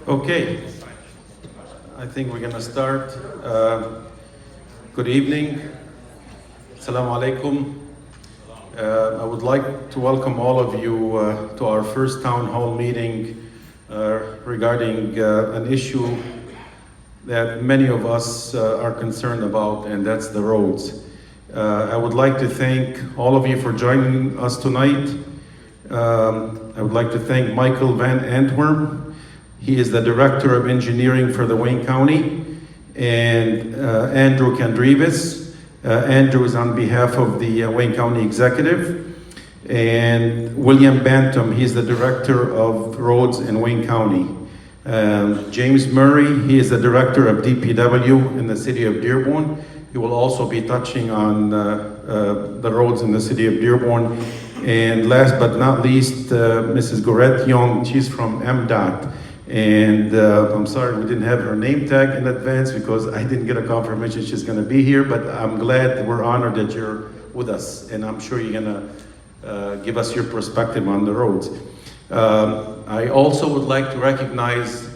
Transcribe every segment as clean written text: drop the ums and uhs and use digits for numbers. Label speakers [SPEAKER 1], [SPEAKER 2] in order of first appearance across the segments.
[SPEAKER 1] Okay, I think we're going to start. Good evening. Assalamu alaikum. I would like to welcome all of you to our first town hall meeting regarding an issue that many of us are concerned about, and that's the roads. I would like to thank all of you for joining us tonight. I would like to thank Michael Van Antwerp. He is the Director of Engineering for the Wayne County, and Andrew Kandrevas. Andrew is on behalf of the Wayne County Executive, and William Bantom, he's the Director of Roads in Wayne County. James Murray, he is the Director of DPW in the city of Dearborn. He will also be touching on the roads in the city of Dearborn. And last but not least, Mrs. Gorette Young, she's from MDOT. And I'm sorry we didn't have her name tag in advance because I didn't get a confirmation she's going to be here, but I'm glad, we're honored that you're with us, and I'm sure you're going to give us your perspective on the roads. I also would like to recognize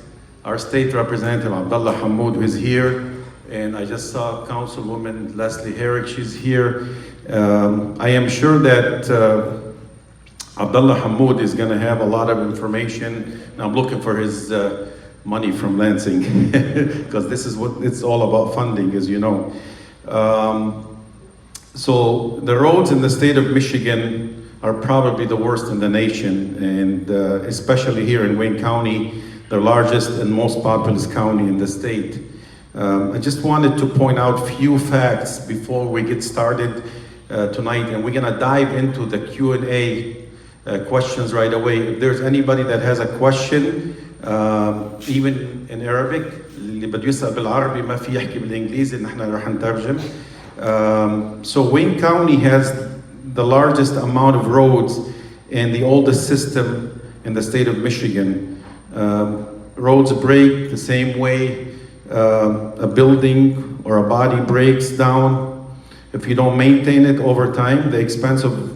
[SPEAKER 1] our state representative, Abdullah Hammoud, who is here, and I just saw Councilwoman Leslie Herrick, she's here. I am sure that Abdullah Hammoud is going to have a lot of information. And I'm looking for his money from Lansing because this is what it's all about, funding, as you know. So the roads in the state of Michigan are probably the worst in the nation, and especially here in Wayne County, the largest and most populous county in the state. I just wanted to point out a few facts before we get started tonight, and we're going to dive into the Q&A questions right away. If there's anybody that has a question, even in Arabic, اللي بده يسأل بالعربي ما في يحكي بالإنجليزي نحن رح نترجم. So Wayne County has the largest amount of roads and the oldest system in the state of Michigan. Roads break the same way a building or a body breaks down. If you don't maintain it over time, the expense of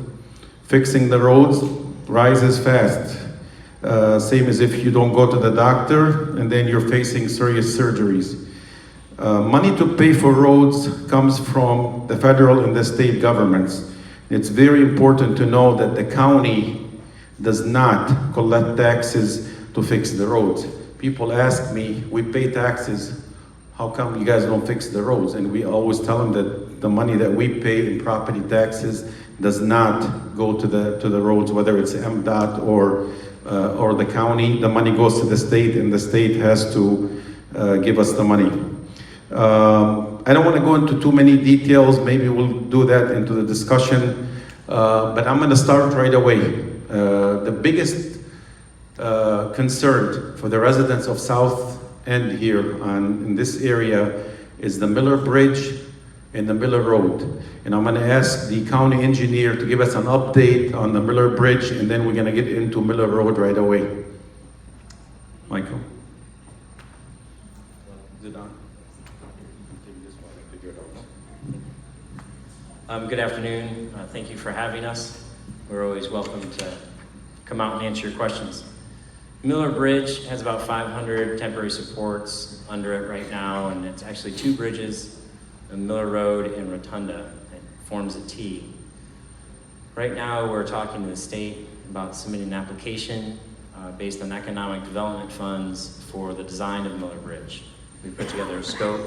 [SPEAKER 1] fixing the roads rises fast. Same as if you don't go to the doctor and then you're facing serious surgeries. Money to pay for roads comes from the federal and the state governments. It's very important to know that the county does not collect taxes to fix the roads. People ask me, we pay taxes, how come you guys don't fix the roads? And we always tell them that the money that we pay in property taxes does not go to the roads, whether it's MDOT or the county. The money goes to the state, and the state has to give us the money. I don't want to go into too many details. Maybe we'll do that into the discussion, but I'm going to start right away. The biggest concern for the residents of South End here in this area is the Miller Bridge and the Miller Road. And I'm going to ask the county engineer to give us an update on the Miller Bridge, and then we're going to get into Miller Road right away. Michael.
[SPEAKER 2] Good afternoon. Thank you for having us. We're always welcome to come out and answer your questions. Miller Bridge has about 500 temporary supports under it right now, and it's actually two bridges, Miller Road and Rotunda. It forms a T. Right now, we're talking to the state about submitting an application based on economic development funds for the design of Miller Bridge. We put together a scope,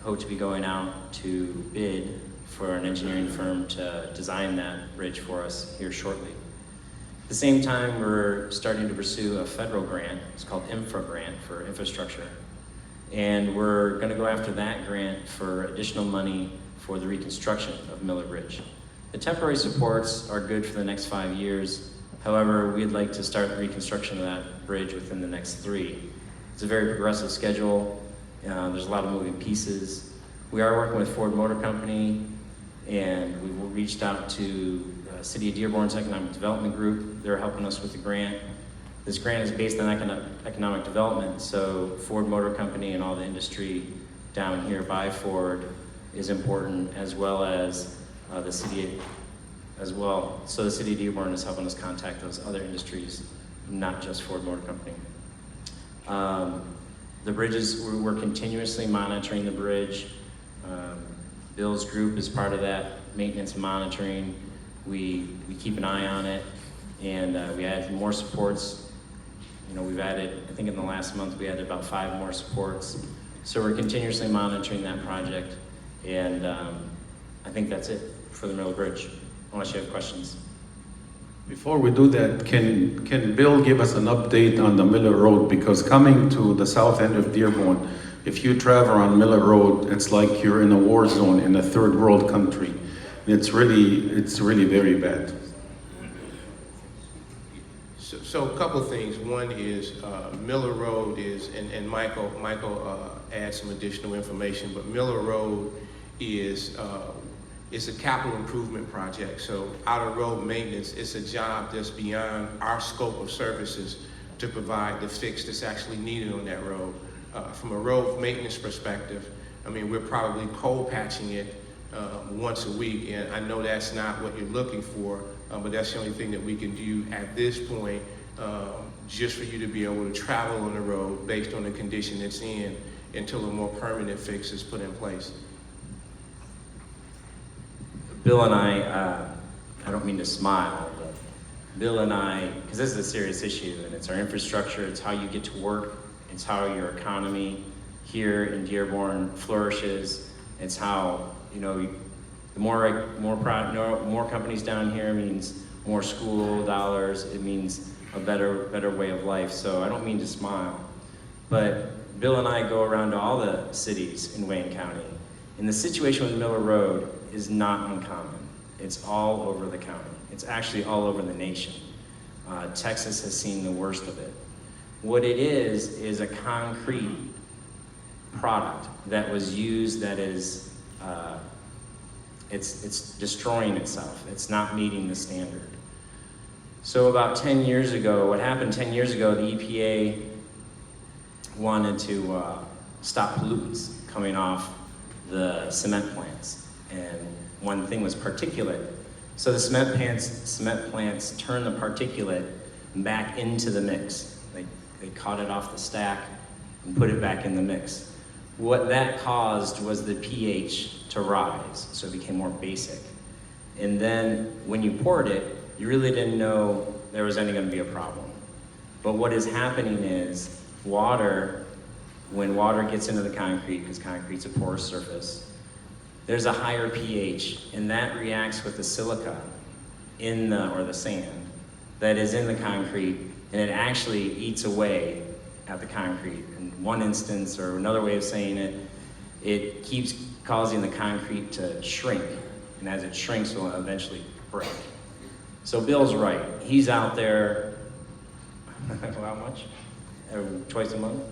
[SPEAKER 2] hope to be going out to bid for an engineering firm to design that bridge for us here shortly. At the same time, we're starting to pursue a federal grant. It's called Infra Grant for infrastructure. And we're going to go after that grant for additional money for the reconstruction of Miller Bridge. The temporary supports are good for the next 5 years. However, we'd like to start the reconstruction of that bridge within the next 3. It's a very progressive schedule. There's a lot of moving pieces. We are working with Ford Motor Company, and we've reached out to City of Dearborn's Economic Development Group. They're helping us with the grant. This grant is based on economic development, so Ford Motor Company and all the industry down here by Ford is important, as well as the city as well. So the City of Dearborn is helping us contact those other industries, not just Ford Motor Company. The bridges, we're continuously monitoring the bridge. Bill's group is part of that maintenance and monitoring. We keep an eye on it, and we add more supports. You know, we've added, I think in the last month, we added about 5 more supports. So we're continuously monitoring that project, and I think that's it for the Miller Bridge, unless you have questions.
[SPEAKER 1] Before we do that, can Bill give us an update on the Miller Road? Because coming to the south end of Dearborn, if you travel on Miller Road, it's like you're in a war zone in a third world country. It's really very bad.
[SPEAKER 3] So a couple of things. One is Miller Road is, and Michael adds some additional information, but Miller Road is it's a capital improvement project. So outer road maintenance, it's a job that's beyond our scope of services to provide the fix that's actually needed on that road. From a road maintenance perspective, I mean, we're probably cold patching it once a week, and I know that's not what you're looking for, but that's the only thing that we can do at this point, just for you to be able to travel on the road based on the condition it's in until a more permanent fix is put in place.
[SPEAKER 2] Bill and I don't mean to smile, but Bill and I, because this is a serious issue, and it's our infrastructure, it's how you get to work, it's how your economy here in Dearborn flourishes, it's how, you know, the more companies down here means more school dollars, it means a better way of life. So I don't mean to smile, but Bill and I go around to all the cities in Wayne County, and the situation with Miller Road is not uncommon. It's all over the county. It's actually all over the nation. Texas has seen the worst of it. What it is a concrete product that was used that is, it's destroying itself. It's not meeting the standard. So about 10 years ago, what happened 10 years ago, the EPA wanted to stop pollutants coming off the cement plants. And one thing was particulate. So the cement plants turn the particulate back into the mix. They caught it off the stack and put it back in the mix. What that caused was the pH to rise, so it became more basic. And then when you poured it, you really didn't know there was any going to be a problem. But what is happening is when water gets into the concrete, because concrete's a porous surface, there's a higher pH, and that reacts with the silica or the sand that is in the concrete, and it actually eats away at the concrete. In one instance, or another way of saying it, it keeps causing the concrete to shrink, and as it shrinks, it will eventually break. So Bill's right. He's out there, how much? Twice a month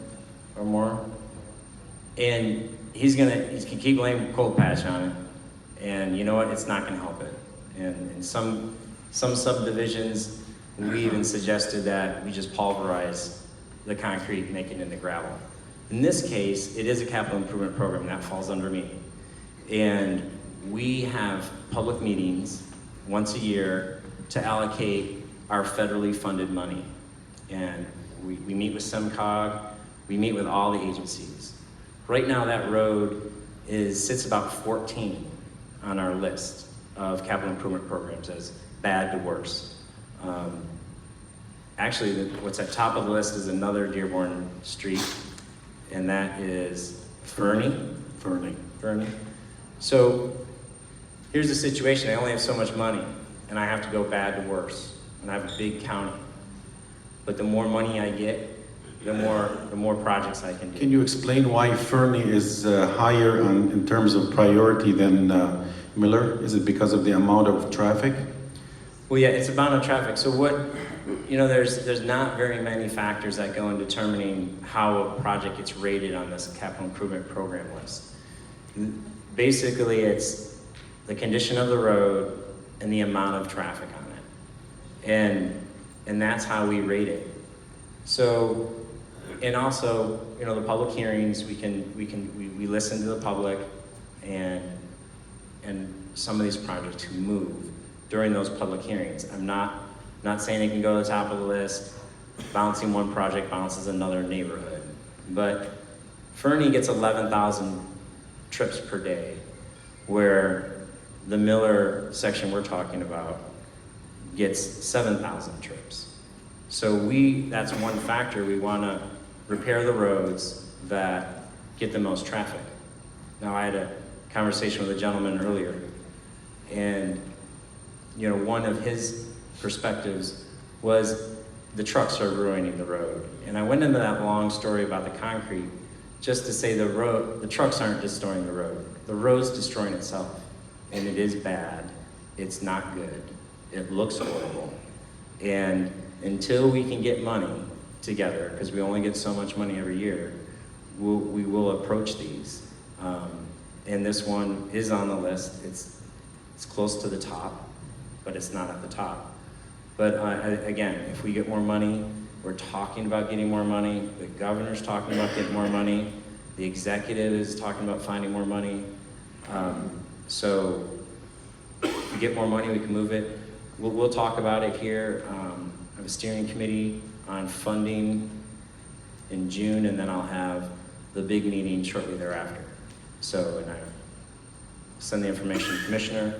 [SPEAKER 2] or more? And he's gonna keep laying cold patch on it, and you know what? It's not gonna help it. And in some subdivisions, we even suggested that we just pulverize the concrete, make it into gravel. In this case, it is a capital improvement program that falls under me, and we have public meetings once a year to allocate our federally funded money, and we meet with SEMCOG, we meet with all the agencies. Right now, that road sits about 14 on our list of capital improvement programs as bad to worse. Actually, what's at top of the list is another Dearborn street, and that is Fernie. So here's the situation. I only have so much money, and I have to go bad to worse, and I have a big county. But the more money I get, the more projects I can do.
[SPEAKER 1] Can you explain why Fernie is higher in terms of priority than Miller? Is it because of the amount of traffic?
[SPEAKER 2] Well, yeah, it's amount of traffic. So there's not very many factors that go in determining how a project gets rated on this capital improvement program list. Basically, it's the condition of the road and the amount of traffic on it. And that's how we rate it. So, and also, the public hearings, we listen to the public and some of these projects who move during those public hearings. I'm not saying they can go to the top of the list. bouncing one project bounces another neighborhood. But Fernie gets 11,000 trips per day, where the Miller section we're talking about gets 7,000 trips. So that's one factor. We want to repair the roads that get the most traffic. Now, I had a conversation with a gentleman earlier, and one of his perspectives was the trucks are ruining the road. And I went into that long story about the concrete just to say the trucks aren't destroying the road. The road's destroying itself, and it is bad. It's not good. It looks horrible. And until we can get money together, because we only get so much money every year, we will approach these. And this one is on the list. It's close to the top, but it's not at the top. But again, if we get more money, we're talking about getting more money. The governor's talking about getting more money. The executive is talking about finding more money. So if we get more money, we can move it. We'll talk about it here. I have a steering committee on funding in June, and then I'll have the big meeting shortly thereafter. So, and I send the information to the commissioner,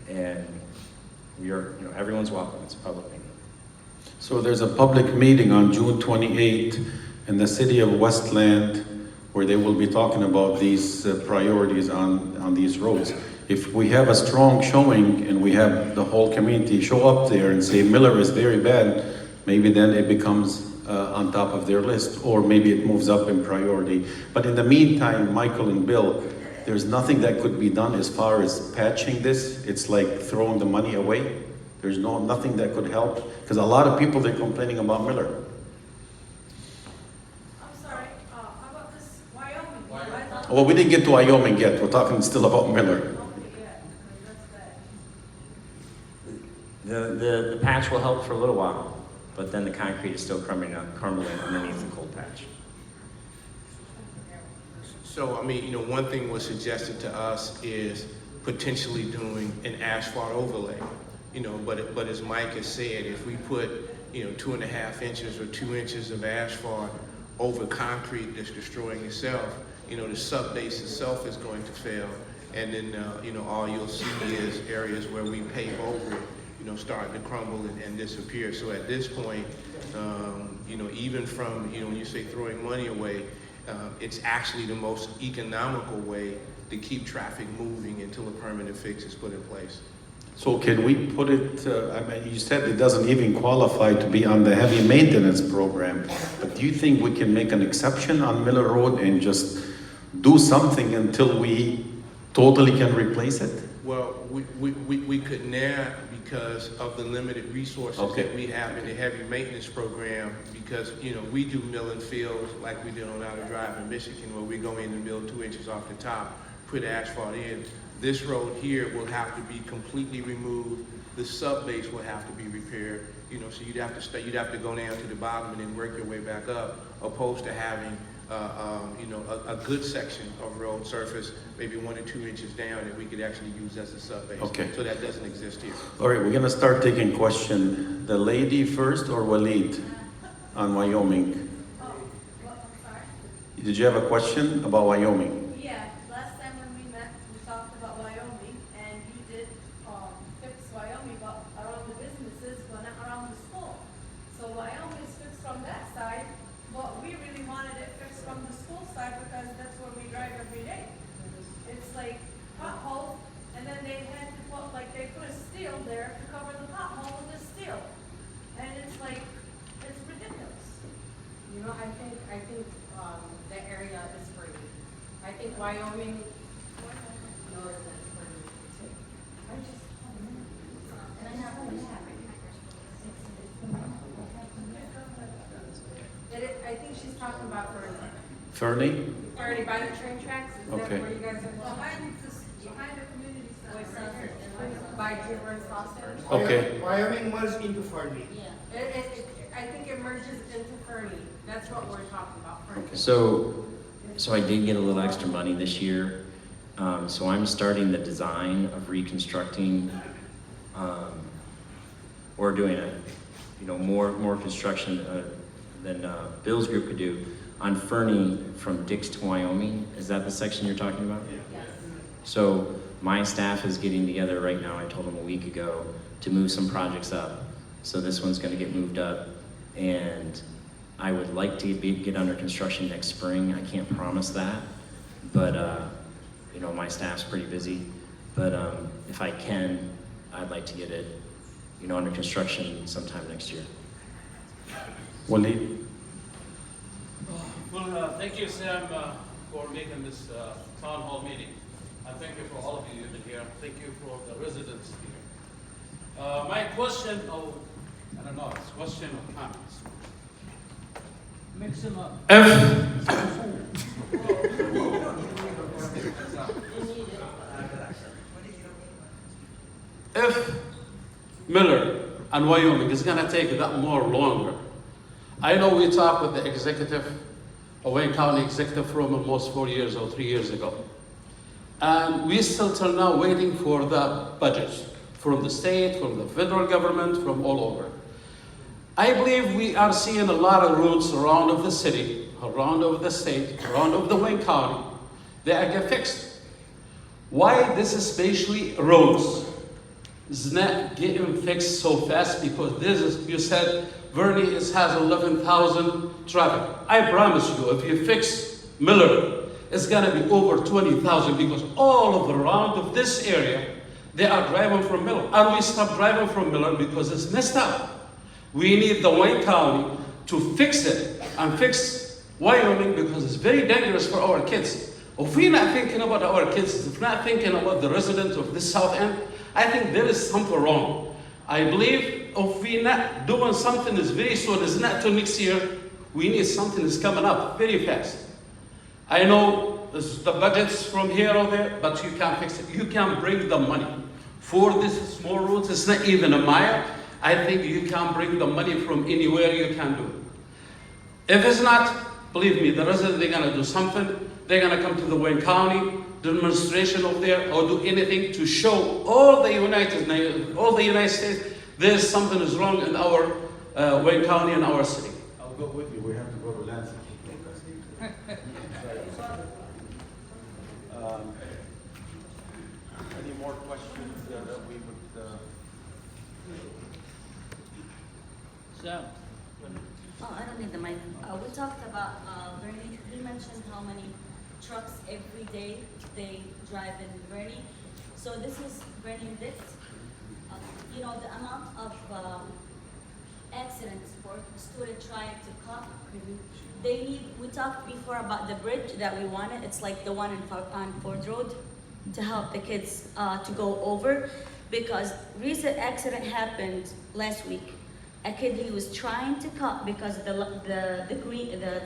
[SPEAKER 2] and everyone's welcome. It's a public meeting.
[SPEAKER 1] So there's a public meeting on June 28th in the city of Westland where they will be talking about these priorities on these roads. If we have a strong showing and we have the whole community show up there and say Miller is very bad, maybe then it becomes on top of their list, or maybe it moves up in priority. But in the meantime, Michael and Bill, there's nothing that could be done as far as patching this. It's like throwing the money away. There's nothing that could help, because a lot of people, they're complaining about Miller.
[SPEAKER 4] I'm sorry, how about this Wyoming?
[SPEAKER 1] Well, we didn't get to Wyoming yet. We're talking still about Miller.
[SPEAKER 4] Okay, yeah, that's bad.
[SPEAKER 2] The patch will help for a little while, but then the concrete is still crumbling underneath the cold patch.
[SPEAKER 3] So, one thing was suggested to us is potentially doing an asphalt overlay. But as Mike has said, if we put, 2.5 inches or 2 inches of asphalt over concrete that's destroying itself, the sub base itself is going to fail. And then, all you'll see is areas where we pave over it, starting to crumble and disappear. So at this point, even from, when you say throwing money away, it's actually the most economical way to keep traffic moving until a permanent fix is put in place.
[SPEAKER 1] So can we put it, you said it doesn't even qualify to be on the heavy maintenance program, but do you think we can make an exception on Miller Road and just do something until we totally can replace it?
[SPEAKER 3] Well, we could now, because of the limited resources that we have in the heavy maintenance program, because, we do mill and fields like we did on Outer Drive in Michigan, where we go in and mill 2 inches off the top, put asphalt in. This road here will have to be completely removed. The sub base will have to be repaired. So you'd have to go down to the bottom and then work your way back up, opposed to having a good section of road surface, maybe 1 or 2 inches down, that we could actually use as a sub base.
[SPEAKER 1] Okay.
[SPEAKER 3] So that doesn't exist here.
[SPEAKER 1] All right, we're gonna start taking question. The lady first or Waleed on Wyoming?
[SPEAKER 4] Oh, I'm sorry?
[SPEAKER 1] Did you have a question about Wyoming?
[SPEAKER 4] Yeah, last time when we met, we talked about Wyoming, and you did fix Wyoming, but around the businesses, but not around the school. So Wyoming is fixed from that side, but we really wanted it fixed from the school side because that's where we drive every day. It's like potholes, and then they had to put, they put a steel there to cover the pothole with the steel. And it's like, it's ridiculous.
[SPEAKER 5] I think the area is free. I think Wyoming, no, it's not free. I just, and I have one. I think she's talking about
[SPEAKER 1] Fernie?
[SPEAKER 5] Fernie by the train tracks. Is
[SPEAKER 1] Okay.
[SPEAKER 5] that where you guys are?
[SPEAKER 4] Behind the community center.
[SPEAKER 5] By Dearborn Foster.
[SPEAKER 1] Okay.
[SPEAKER 6] Wyoming was into Fernie.
[SPEAKER 5] I think it merges into Fernie. That's what we're talking about, Fernie.
[SPEAKER 2] So I did get a little extra money this year. So I'm starting the design of reconstructing, or doing more construction Bill's group could do. On Fernie from Dix to Wyoming, is that the section you're talking about?
[SPEAKER 5] Yes.
[SPEAKER 2] So my staff is getting together right now, I told them a week ago, to move some projects up. So this one's gonna get moved up, and I would like to get under construction next spring. I can't promise that, but you know, my staff's pretty busy. But if I can, I'd like to get it, you know, under construction sometime next year.
[SPEAKER 1] Waleed?
[SPEAKER 7] Well, thank you, Sam, for making this town hall meeting. And thank you for all of you who've been here. Thank you for the residents here. My question, I don't know, it's question or comments. Mix them up.
[SPEAKER 8] If Miller and Wyoming is going to take that more longer, I know we talked with the executive, Wayne County executive from almost 4 years or 3 years ago. And we still till now waiting for the budgets from the state, from the federal government, from all over. I believe we are seeing a lot of roads around of the city, around of the state, around of the Wayne County, they are get fixed. Why this especially roads is not getting fixed so fast? Because this is, you said, Verney has 11,000 traffic. I promise you, if you fix Miller, it's gonna be over 20,000, because all of around of this area, they are driving from Miller. And we stop driving from Miller because it's messed up. We need the Wayne County to fix it and fix Wyoming, because it's very dangerous for our kids. If we're not thinking about our kids, if we're not thinking about the residents of this South End, I think there is something wrong. I believe if we're not doing something is very soon, it's not till next year, we need something that's coming up very fast. I know the budget's from here or there, but you can't fix it. You can't bring the money. For this small roads, it's not even a mile. I think you can bring the money from anywhere you can do it. If it's not, believe me, the residents, they're gonna do something. They're gonna come to the Wayne County demonstration over there, or do anything to show all the United States there's something is wrong in our Wayne County and our city.
[SPEAKER 1] I'll go with you. We have to go to Lansing.
[SPEAKER 9] Any more questions that we would?
[SPEAKER 7] Sam?
[SPEAKER 10] Oh, I don't need the mic. We talked about, Verney, he mentioned how many trucks every day they drive in Verney. So this is Verney and Dix. You know, the amount of accidents for students trying to cop, they need, we talked before about the bridge that we wanted. It's like the one on Ford Road to help the kids to go over, because recent accident happened last week. A kid, he was trying to cut because the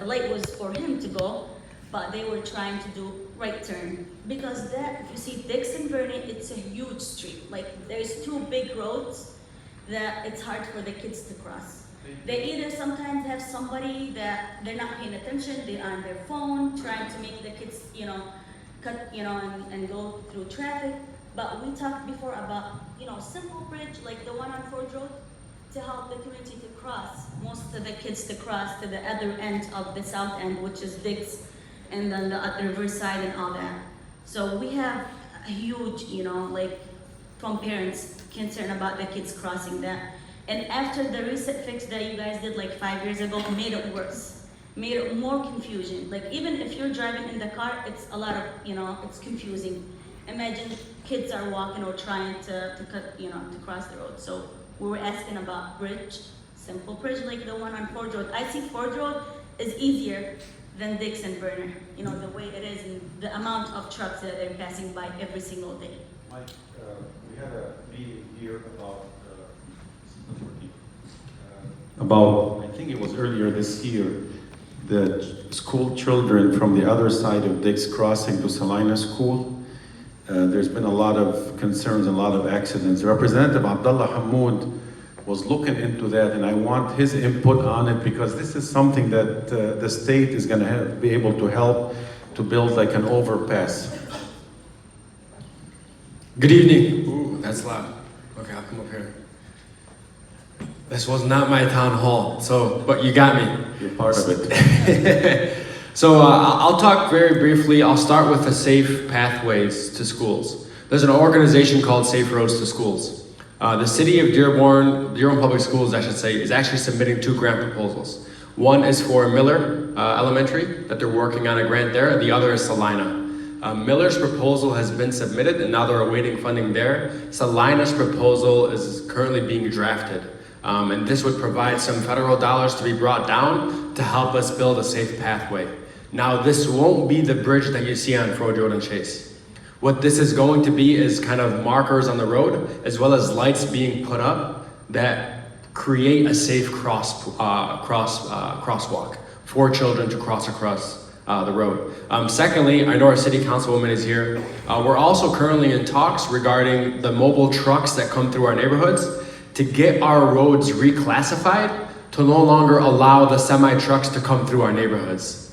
[SPEAKER 10] light was for him to go, but they were trying to do right turn. Because that, if you see Dixon Verney, it's a huge street. Like, there's two big roads that it's hard for the kids to cross. They either sometimes have somebody that they're not paying attention, they're on their phone, trying to make the kids, you know, cut, you know, and go through traffic. But we talked before about, you know, simple bridge, like the one on Ford Road, to help the community to cross, most of the kids to cross to the other end of the South End, which is Dix, and then the other Riverside and all that. So we have a huge, you know, like, from parents concerned about the kids crossing that. And after the recent fix that you guys did like 5 years ago, made it worse, made it more confusion. Like, even if you're driving in the car, it's a lot of, you know, it's confusing. Imagine kids are walking or trying to cut, you know, to cross the road. So we were asking about bridge, simple bridge like the one on Ford Road. I see Ford Road is easier than Dix and Berner, you know, the way it is and the amount of trucks that they're passing by every single day.
[SPEAKER 1] Mike, we had a meeting here about, I think it was earlier this year, the school children from the other side of Dix crossing to Salina School. There's been a lot of concerns, a lot of accidents. Rep.Abdullah Hammoud was looking into that, and I want his input on it, because this is something that the state is going to be able to help to build like an overpass.
[SPEAKER 11] Good evening. Ooh, that's loud. Okay, I'll come up here. This was not my town hall, so, but you got me.
[SPEAKER 1] You're part of it.
[SPEAKER 11] So I'll talk very briefly. I'll start with the safe pathways to schools. There's an organization called Safe Roads to Schools. The city of Dearborn Public Schools, I should say, is actually submitting 2 grant proposals. One is for Miller Elementary, that they're working on a grant there, and the other is Salina. Miller's proposal has been submitted, and now they're awaiting funding there. Salina's proposal is currently being drafted. And this would provide some federal dollars to be brought down to help us build a safe pathway. Now, this won't be the bridge that you see on Froge Road and Chase. What this is going to be is kind of markers on the road, as well as lights being put up that create a safe crosswalk for children to cross across the road. Secondly, I know our city councilwoman is here. We're also currently in talks regarding the mobile trucks that come through our neighborhoods to get our roads reclassified to no longer allow the semi-trucks to come through our neighborhoods.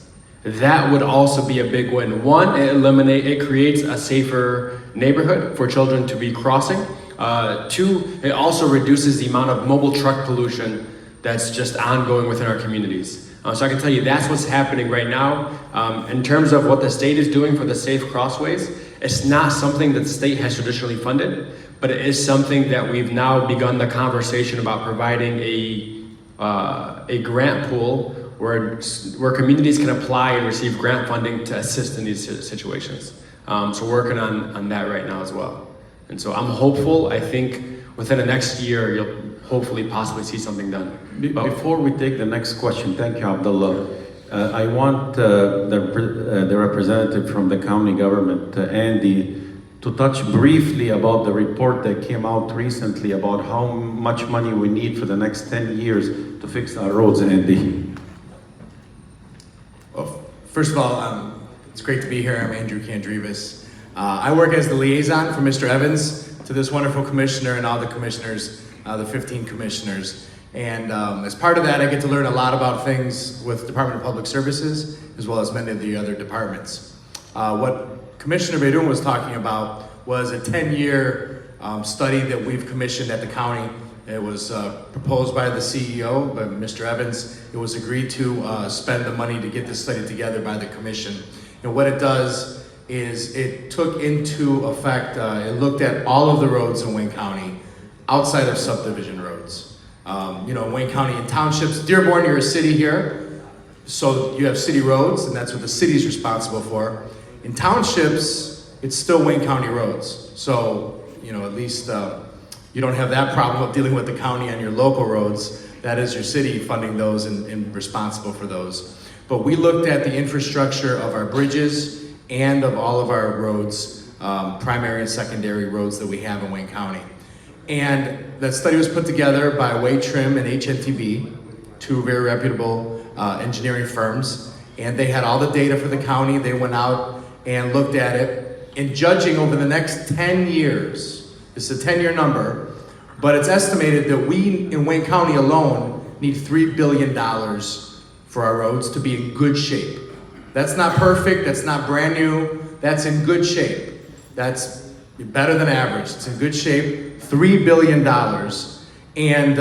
[SPEAKER 11] That would also be a big win. One, it creates a safer neighborhood for children to be crossing. 2, it also reduces the amount of mobile truck pollution that's just ongoing within our communities. So I can tell you that's what's happening right now. In terms of what the state is doing for the safe crossways, it's not something that the state has traditionally funded, but it is something that we've now begun the conversation about providing a grant pool where communities can apply and receive grant funding to assist in these situations. So we're working on that right now as well. And so I'm hopeful. I think within the next year, you'll hopefully possibly see something done.
[SPEAKER 1] Before we take the next question, thank you, Abdullah. I want the representative from the county government, Andy, to touch briefly about the report that came out recently about how much money we need for the next 10 years to fix our roads, Andy.
[SPEAKER 12] Well, first of all, it's great to be here. I'm Andrew Kandrevas. I work as the liaison for Mr. Evans to this wonderful commissioner and all the commissioners, the 15 commissioners. And as part of that, I get to learn a lot about things with Department of Public Services, as well as many of the other departments. What Commissioner Baydoun was talking about was a 10-year study that we've commissioned at the county. It was proposed by the CEO, by Mr. Evans. It was agreed to spend the money to get this study together by the commission. And what it does is it took into effect, it looked at all of the roads in Wayne County outside of subdivision roads. Wayne County and townships, Dearborn, you're a city here, so you have city roads, and that's what the city's responsible for. In townships, it's still Wayne County roads. So, at least you don't have that problem of dealing with the county on your local roads. That is your city funding those and responsible for those. But we looked at the infrastructure of our bridges and of all of our roads, primary and secondary roads that we have in Wayne County. And that study was put together by Way Trim and HNTB, 2 very reputable engineering firms. And they had all the data for the county. They went out and looked at it. And judging over the next 10 years, it's a 10-year number, but it's estimated that we in Wayne County alone need $3 billion for our roads to be in good shape. That's not perfect, that's not brand new, that's in good shape. That's better than average, it's in good shape, $3 billion. And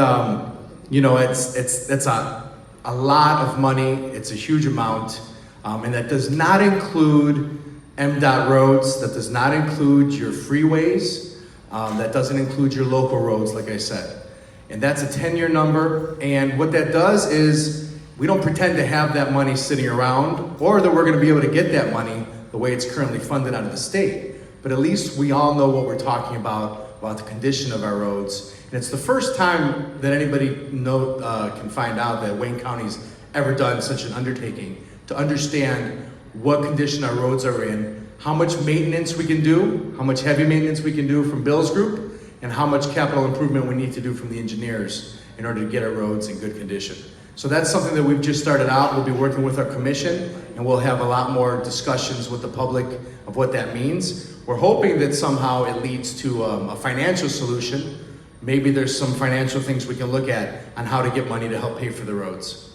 [SPEAKER 12] it's a lot of money, it's a huge amount, and that does not include MDOT roads, that does not include your freeways, that doesn't include your local roads, like I said. And that's a 10-year number, and what that does is we don't pretend to have that money sitting around, or that we're gonna be able to get that money the way it's currently funded out of the state. But at least we all know what we're talking about the condition of our roads. And it's the first time that anybody can find out that Wayne County's ever done such an undertaking to understand what condition our roads are in, how much maintenance we can do, how much heavy maintenance we can do from Bill's group, and how much capital improvement we need to do from the engineers in order to get our roads in good condition. So that's something that we've just started out. We'll be working with our commission, and we'll have a lot more discussions with the public of what that means. We're hoping that somehow it leads to a financial solution. Maybe there's some financial things we can look at on how to get money to help pay for the roads.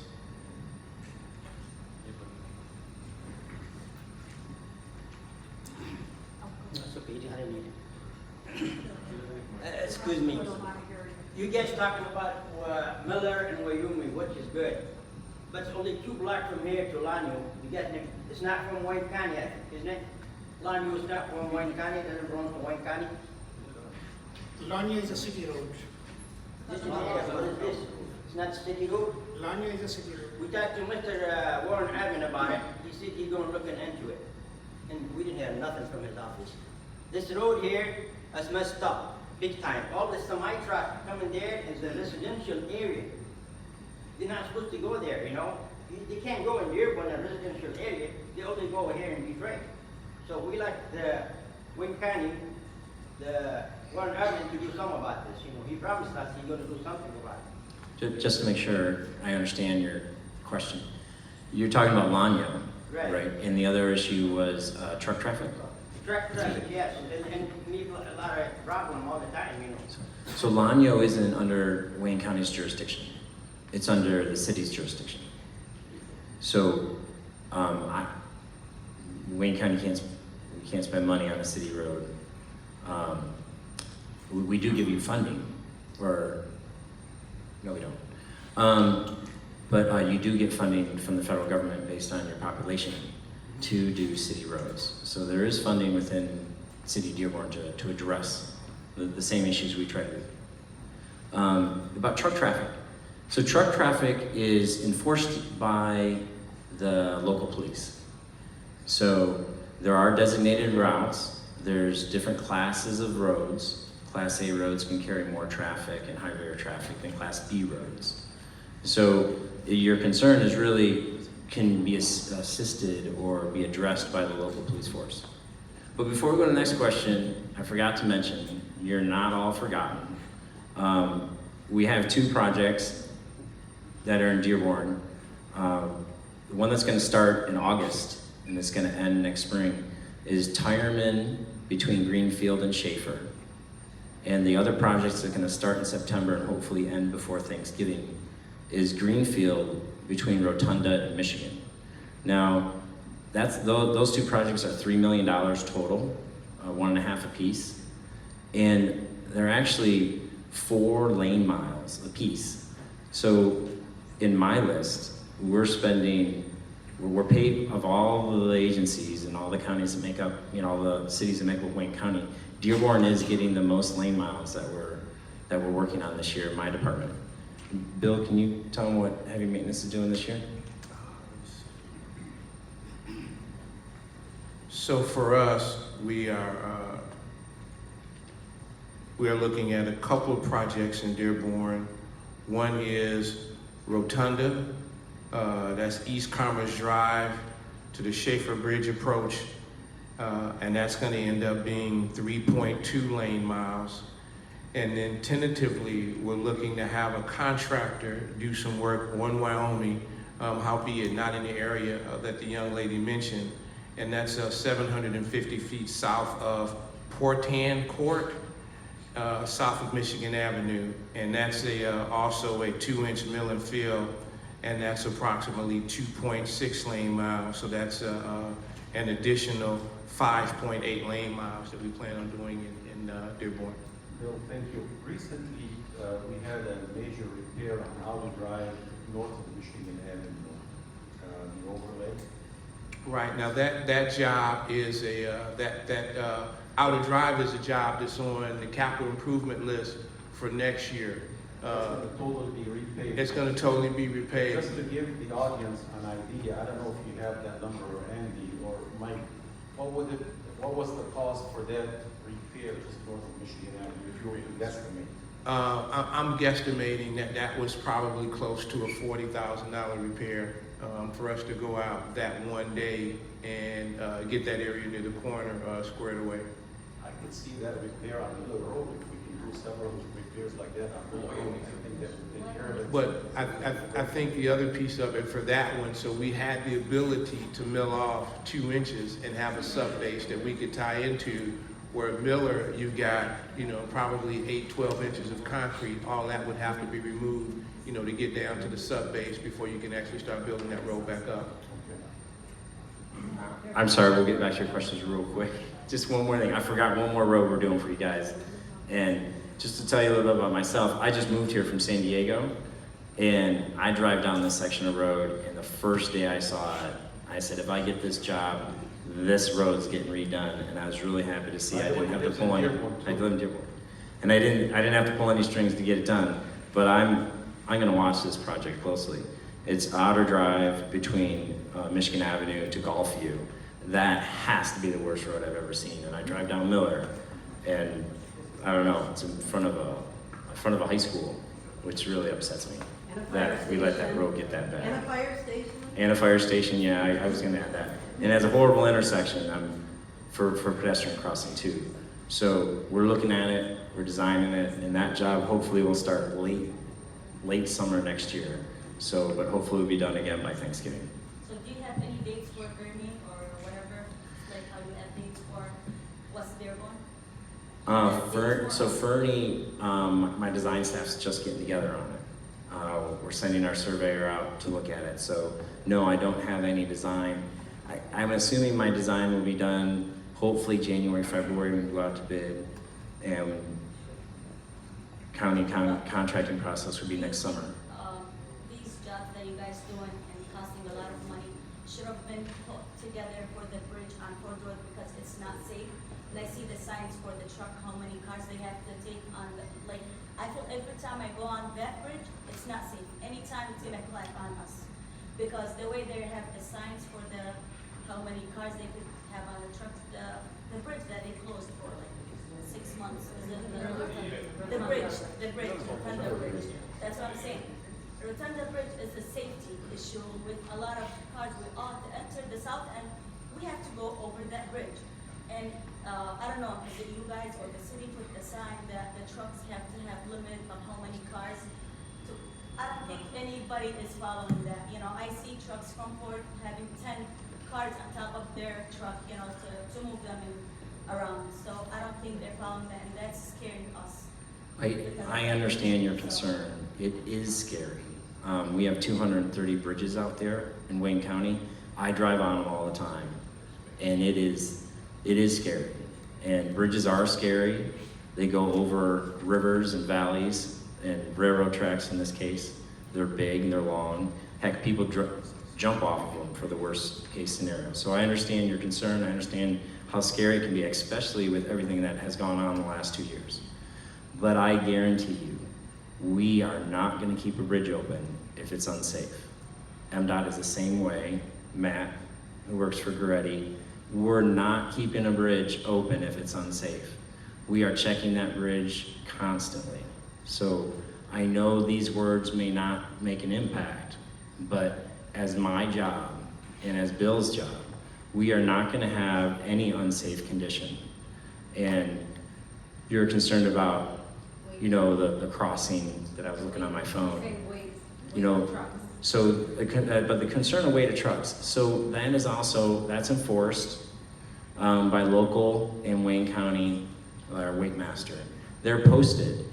[SPEAKER 13] Excuse me. You guys talking about Miller and Wyoming, which is good. But it's only 2 blocks from here to Lanyo. You get me? It's not from Wayne County, isn't it? Lanyo is not from Wayne County, it doesn't belong to Wayne County.
[SPEAKER 6] Lanya is a city road.
[SPEAKER 13] What is this? It's not city road?
[SPEAKER 6] Lanya is a city road.
[SPEAKER 13] We talked to Mr. Warren Evan about it. He said he's gonna look into it. And we didn't have nothing from his office. This road here is messed up, big time. All the semi-truck coming there is a residential area. They're not supposed to go there, you know? They can't go in Dearborn, a residential area. They only go here in Detroit. So we like the Wayne County, the Warren Evan to do something about this. You know, he promised us he's gonna do something about it.
[SPEAKER 2] Just to make sure I understand your question. You're talking about Lanyo,
[SPEAKER 13] Right.
[SPEAKER 2] And the other issue was truck traffic?
[SPEAKER 13] Truck traffic, yes, and people a lot of problem all the time, you know.
[SPEAKER 2] So Lanyo isn't under Wayne County's jurisdiction. It's under the city's jurisdiction. So Wayne County can't spend money on a city road. We do give you funding, or no, we don't. But you do get funding from the federal government based on your population to do city roads. So there is funding within City of Dearborn to address the same issues we try to do. About truck traffic. So truck traffic is enforced by the local police. So there are designated routes. There's different classes of roads. Class A roads can carry more traffic and higher traffic than Class B roads. So your concern is really can be assisted or be addressed by the local police force. But before we go to the next question, I forgot to mention, you're not all forgotten. We have 2 projects that are in Dearborn. The one that's gonna start in August and it's gonna end next spring is Tireman between Greenfield and Schaefer. And the other projects that are gonna start in September and hopefully end before Thanksgiving is Greenfield between Rotunda and Michigan. Now, those 2 projects are $3 million total, 1.5 apiece. And they're actually 4 lane miles apiece. So in my list, we're paid of all the agencies and all the counties that make up, all the cities that make up Wayne County. Dearborn is getting the most lane miles that we're working on this year in my department. Bill, can you tell them what heavy maintenance is doing this year?
[SPEAKER 3] So for us, we are looking at a couple of projects in Dearborn. One is Rotunda, that's East Commerce Drive to the Schaefer Bridge approach, and that's going to end up being 3.2 lane miles. And then tentatively, we're looking to have a contractor do some work on Wyoming, howbeit not in the area that the young lady mentioned. And that's 750 feet south of Portan Court, south of Michigan Avenue. And that's also a 2-inch mill and fill, and that's approximately 2.6 lane miles. So that's an additional 5.8 lane miles that we plan on doing in Dearborn.
[SPEAKER 9] Bill, thank you. Recently, we had a major repair on Outer Drive north of Michigan Avenue, the overlay.
[SPEAKER 3] Right, now that job is Outer Drive is a job that's on the capital improvement list for next year.
[SPEAKER 9] It's going to totally be repaid.
[SPEAKER 3] It's going to totally be repaid.
[SPEAKER 9] Just to give the audience an idea, I don't know if you have that number, or Andy or Mike, what was the cost for that repair just north of Michigan Avenue, if you were to guesstimate?
[SPEAKER 3] I'm guesstimating that was probably close to a $40,000 repair for us to go out that one day and get that area near the corner squared away.
[SPEAKER 9] I could see that repair on Miller Road. If we can do several repairs like that on Miller Road, I think that would take care of it.
[SPEAKER 3] But I think the other piece of it for that one, so we had the ability to mill off 2 inches and have a sub base that we could tie into, where Miller, you've got, probably 8, 12 inches of concrete. All that would have to be removed, to get down to the sub base before you can actually start building that road back up.
[SPEAKER 2] I'm sorry, we'll get back to your questions real quick. just one more thing. I forgot one more road we're doing for you guys. And just to tell you a little bit about myself, I just moved here from San Diego, and I drive down this section of road, and the first day I saw it, I said, if I get this job, this road's getting redone. And I was really happy to see I didn't have to pull any. I live in Dearborn. And I didn't have to pull any strings to get it done. But I'm gonna watch this project closely. It's Outer Drive between Michigan Avenue to Gulfview. That has to be the worst road I've ever seen. And I drive down Miller, and I don't know, it's in front of a high school, which really upsets me that we let that road get that bad.
[SPEAKER 4] And a fire station?
[SPEAKER 2] And a fire station, yeah, I was gonna add that. And as a horrible intersection, for pedestrian crossing too. So we're looking at it, we're designing it, and that job hopefully will start late summer next year. So, but hopefully we'll be done again by Thanksgiving.
[SPEAKER 10] So do you have any dates for Ernie or whatever, like how you have dates for what's Dearborn?
[SPEAKER 2] So Fernie, my design staff's just getting together on it. We're sending our surveyor out to look at it. So no, I don't have any design. I'm assuming my design will be done hopefully January, February when we go out to bid, and county contracting process would be next summer.
[SPEAKER 10] These jobs that you guys doing and costing a lot of money should have been put together for the bridge on Ford Road because it's not safe. And I see the signs for the truck, how many cars they have to take on the, like, I feel every time I go on that bridge, it's not safe. Anytime it's gonna collide on us. Because the way they have the signs for the, how many cars they could have on the trucks, the bridge that they closed for like 6 months. Is it the bridge, the Rotunda Bridge. That's what I'm saying. The Rotunda Bridge is a safety issue with a lot of cars. We all to enter the south end, we have to go over that bridge. And I don't know, is it you guys or the city put the sign that the trucks have to have limit of how many cars? I don't think anybody is following that. You know, I see trucks from Ford having 10 cars on top of their truck, you know, to move them around. So I don't think they're following that, and that's scaring us.
[SPEAKER 2] I understand your concern. It is scary. We have 230 bridges out there in Wayne County. I drive on them all the time, and it is scary. And bridges are scary. They go over rivers and valleys and railroad tracks in this case. They're big and they're long. Heck, people jump off of them for the worst case scenario. So I understand your concern. I understand how scary it can be, especially with everything that has gone on in the last 2 years. But I guarantee you, we are not gonna keep a bridge open if it's unsafe. MDOT is the same way. Matt, who works for Goretti, we're not keeping a bridge open if it's unsafe. We are checking that bridge constantly. So I know these words may not make an impact, but as my job and as Bill's job, we are not gonna have any unsafe condition. And you're concerned about, you know, the crossing that I was looking on my phone. You know, so, but the concern of weight of trucks. So that is also, that's enforced by local and Wayne County weight master. They're posted.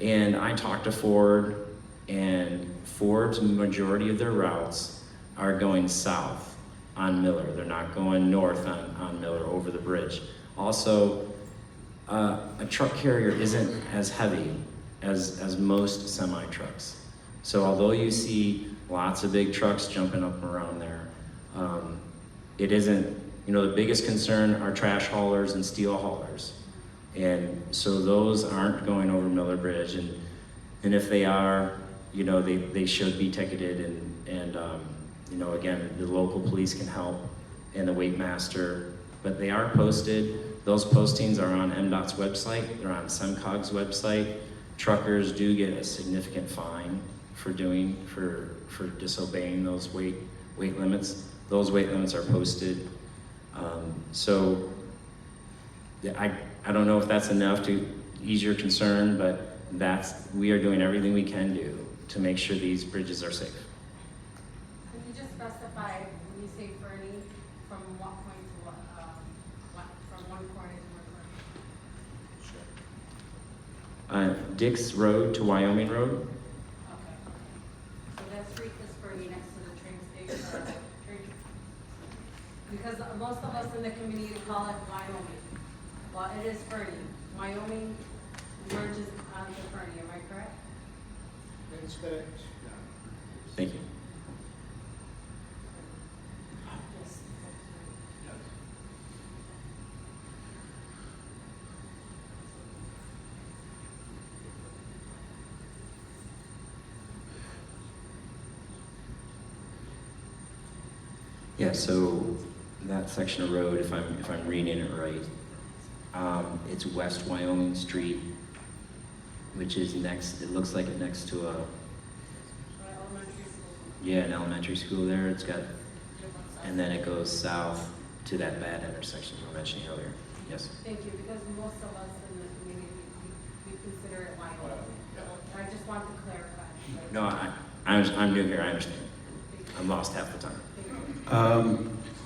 [SPEAKER 2] And I talked to Ford, and Ford's majority of their routes are going south on Miller. They're not going north on Miller over the bridge. Also, a truck carrier isn't as heavy as most semi-trucks. So although you see lots of big trucks jumping up and around there, it isn't, you know, the biggest concern are trash haulers and steel haulers. And so those aren't going over Miller Bridge, and if they are, you know, they should be ticketed, and you know, again, the local police can help and the weight master, but they are posted. Those postings are on MDOT's website, they're on SEMCOG's website. Truckers do get a significant fine for disobeying those weight limits. Those weight limits are posted. So I don't know if that's enough to ease your concern, but we are doing everything we can do to make sure these bridges are safe.
[SPEAKER 5] Can you just specify, when you say Fernie, from what point to what from one corner to one corner?
[SPEAKER 2] Sure. Dix Road to Wyoming Road.
[SPEAKER 5] Okay. So that street is Fernie next to the train station. Because most of us in the community call it Wyoming. Well, it is Fernie. Wyoming merges onto Fernie, am I correct?
[SPEAKER 6] That's correct.
[SPEAKER 2] Thank you. Yeah, so that section of road, if I'm reading it right, it's West Wyoming Street, which is next. It looks like it next to a an elementary school there. It's got, and then it goes south to that bad intersection you were mentioning earlier. Yes.
[SPEAKER 5] Thank you, because most of us in the community, we consider it Wyoming. I just want to clarify.
[SPEAKER 2] No, I'm new here. I understand. I'm lost half the time.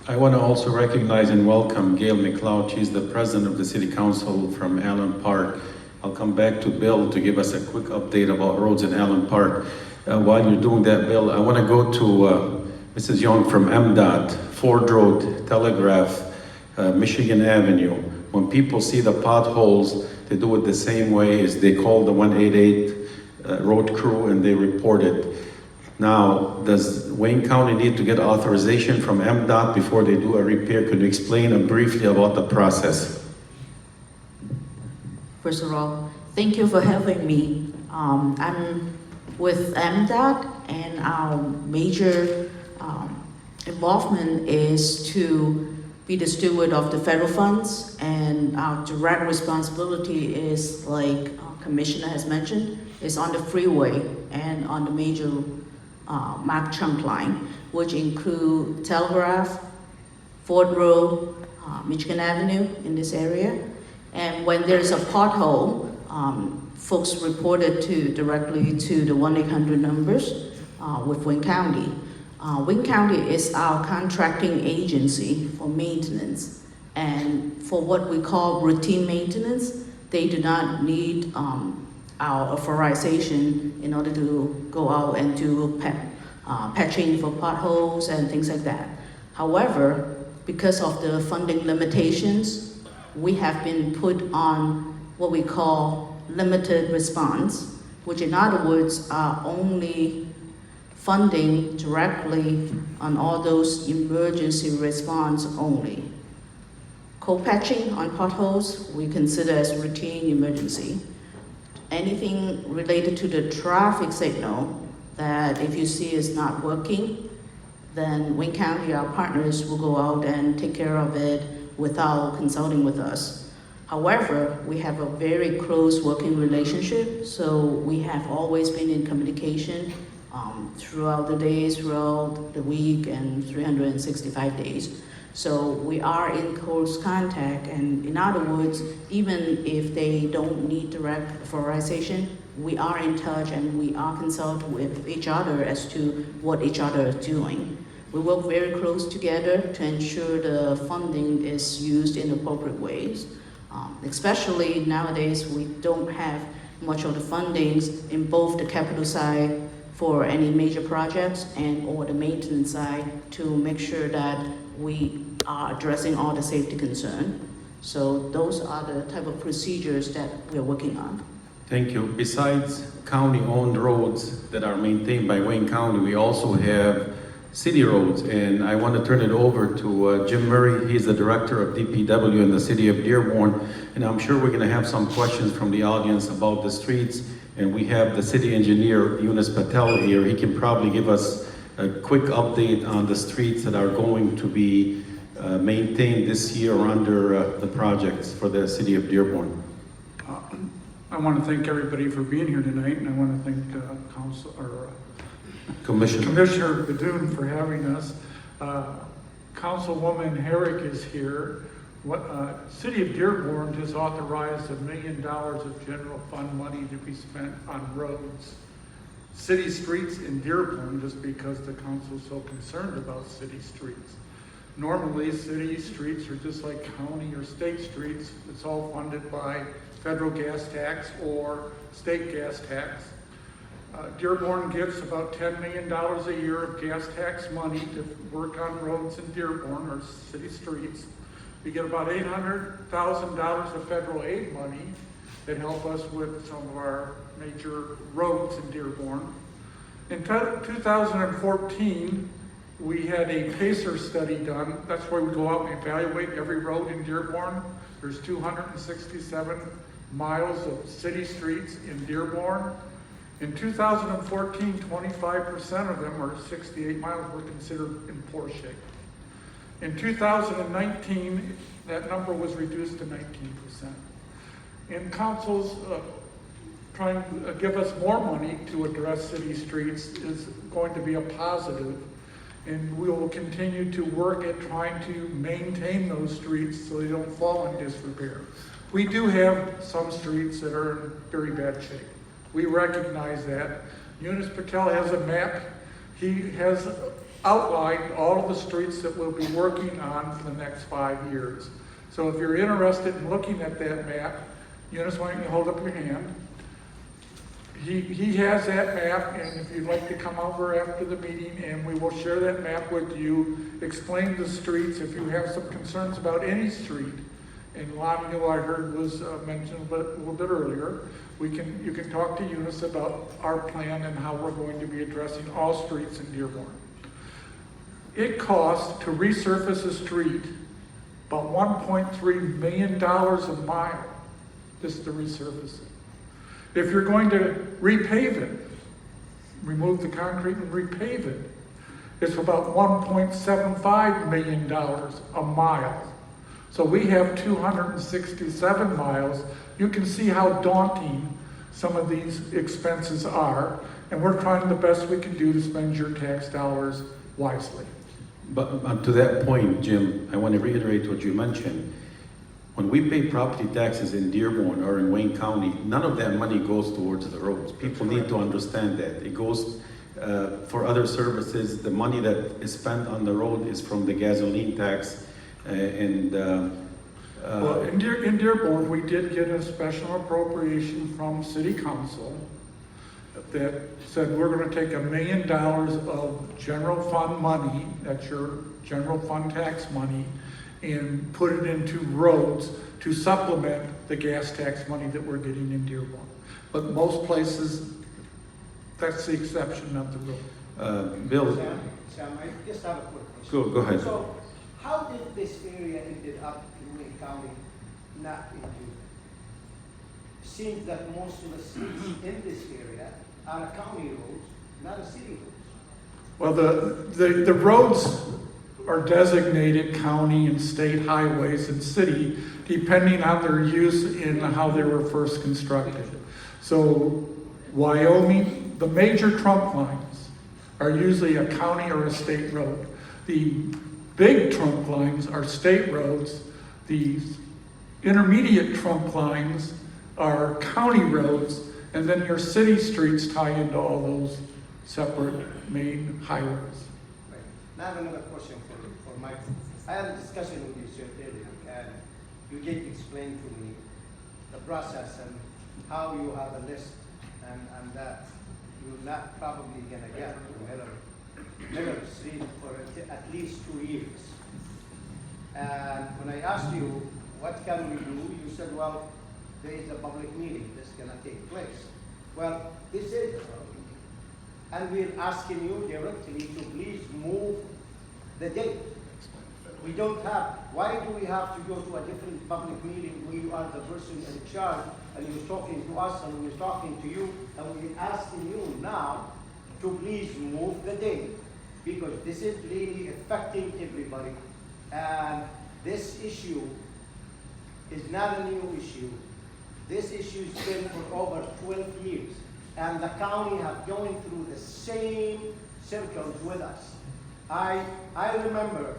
[SPEAKER 1] I want to also recognize and welcome Gail McLeod. She's the president of the City Council from Allen Park. I'll come back to Bill to give us a quick update about roads in Allen Park. While you're doing that, Bill, I want to go to Mrs. Young from MDOT, Ford Road, Telegraph, Michigan Avenue. When people see the potholes, they do it the same way as they call the 188 road crew and they report it. Now, does Wayne County need to get authorization from MDOT before they do a repair? Could you explain briefly about the process?
[SPEAKER 14] First of all, thank you for having me. I'm with MDOT, and our major involvement is to be the steward of the federal funds, and our direct responsibility is, like Commissioner has mentioned, is on the freeway and on the major Mark Chunk line, which include Telegraph, Ford Road, Michigan Avenue in this area. And when there's a pothole, folks report it directly to the 1-800 numbers with Wayne County. Wayne County is our contracting agency for maintenance. And for what we call routine maintenance, they do not need our authorization in order to go out and do patching for potholes and things like that. However, because of the funding limitations, we have been put on what we call limited response, which in other words are only funding directly on all those emergency response only. Co-patching on potholes we consider as routine emergency. Anything related to the traffic signal that if you see is not working, then Wayne County, our partners, will go out and take care of it without consulting with us. However, we have a very close working relationship, so we have always been in communication throughout the days, throughout the week, and 365 days. So we are in close contact, and in other words, even if they don't need direct authorization, we are in touch and we are consulting with each other as to what each other is doing. We work very close together to ensure the funding is used in appropriate ways. Especially nowadays, we don't have much of the fundings in both the capital side for any major projects and or the maintenance side to make sure that we are addressing all the safety concerns. So those are the type of procedures that we're working on.
[SPEAKER 1] Thank you. Besides county-owned roads that are maintained by Wayne County, we also have city roads, and I want to turn it over to Jim Murray. He's the director of DPW in the city of Dearborn, and I'm sure we're going to have some questions from the audience about the streets, and we have the city engineer, Yunus Patel, here. He can probably give us a quick update on the streets that are going to be maintained this year under the projects for the city of Dearborn.
[SPEAKER 15] I want to thank everybody for being here tonight, and I want to thank Commissioner Baydoun for having us. Councilwoman Herrick is here. City of Dearborn has authorized $1 million of general fund money to be spent on roads. City streets in Dearborn, just because the council is so concerned about city streets. Normally, city streets are just like county or state streets. It's all funded by federal gas tax or state gas tax. Dearborn gets about $10 million a year of gas tax money to work on roads in Dearborn or city streets. We get about $800,000 of federal aid money that help us with some of our major roads in Dearborn. In 2014, we had a PACER study done. That's where we go out and evaluate every road in Dearborn. There's 267 miles of city streets in Dearborn. In 2014, 25% of them, or 68 miles, were considered in poor shape. In 2019, that number was reduced to 19%. And council's trying to give us more money to address city streets is going to be a positive. And we will continue to work at trying to maintain those streets so they don't fall in disrepair. We do have some streets that are in very bad shape. We recognize that. Eunice Patel has a map. He has outlined all of the streets that we'll be working on for the next 5 years. So if you're interested in looking at that map, Eunice, why don't you hold up your hand? He has that map, and if you'd like to come over after the meeting, and we will share that map with you, explain the streets. If you have some concerns about any street, and Lonnie, who I heard was mentioned a little bit earlier, you can talk to Eunice about our plan and how we're going to be addressing all streets in Dearborn. It costs to resurface a street about $1.3 million a mile just to resurface it. If you're going to repave it, remove the concrete and repave it, it's about $1.75 million a mile. So we have 267 miles. You can see how daunting some of these expenses are, and we're trying the best we can do to spend your tax dollars wisely.
[SPEAKER 1] But to that point, Jim, I want to reiterate what you mentioned. When we pay property taxes in Dearborn or in Wayne County, none of that money goes towards the roads. People need to understand that. It goes for other services. The money that is spent on the road is from the gasoline tax.
[SPEAKER 15] Well, in Dearborn, we did get a special appropriation from City Council that said we're going to take $1 million of general fund money, that's your general fund tax money, and put it into roads to supplement the gas tax money that we're getting in Dearborn. But most places, that's the exception of the rule.
[SPEAKER 1] Bill?
[SPEAKER 6] Sam, I just have a quick question.
[SPEAKER 1] Go ahead.
[SPEAKER 6] So, how did this area ended up in Wayne County, not in Dearborn? Seems that most of the streets in this area are county roads, not a city roads.
[SPEAKER 15] Well, the roads are designated county and state highways and city, depending on their use and how they were first constructed. So Wyoming, the major trunk lines are usually a county or a state road. The big trunk lines are state roads. The intermediate trunk lines are county roads, and then your city streets tie into all those separate main highways.
[SPEAKER 6] Right. Now I have another question for Mike. I had a discussion with you, sir, earlier, and you did explain to me the process and how you have a list and that you're not probably gonna get to Miller Street for at least 2 years. And when I asked you, what can we do? You said, well, there is a public meeting that's gonna take place. Well, this is the public meeting. And we're asking you directly to please move the date. We don't have, why do we have to go to a different public meeting when you are the person in charge and you're talking to us and we're talking to you and we're asking you now to please move the date, because this is really affecting everybody. And this issue is not a new issue. This issue has been for over 12 years. And the county have going through the same circles with us. I remember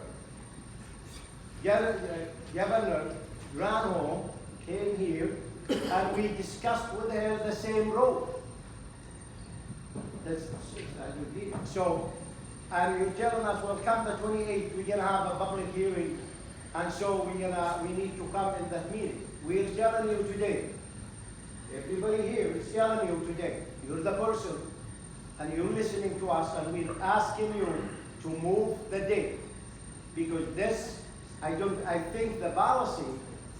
[SPEAKER 6] Governor Granholm came here and we discussed with her the same road. So, and you're telling us, well, come the 28th, we're gonna have a public hearing, and so we need to come in that meeting. We're telling you today, everybody here is telling you today, you're the person, and you're listening to us, and we're asking you to move the date, because this I think the policy,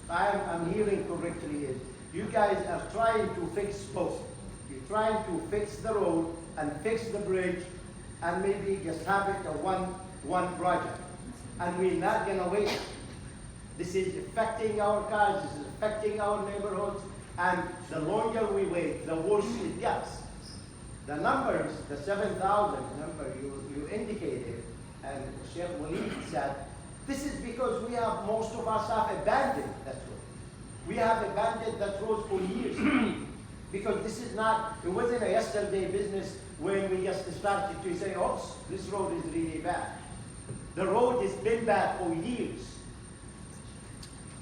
[SPEAKER 6] I'm hearing correctly, is you guys are trying to fix both. You're trying to fix the road and fix the bridge and maybe just have it a one project. And we're not gonna wait. This is affecting our cars, this is affecting our neighborhoods, and the longer we wait, the worse it gets. The numbers, the 7,000 number you indicated, and Sheikh Walid said, this is because we have, most of us have abandoned that road. We have abandoned that road for years. Because this is not, it wasn't a yesterday business when we just started to say, oops, this road is really bad. The road has been bad for years.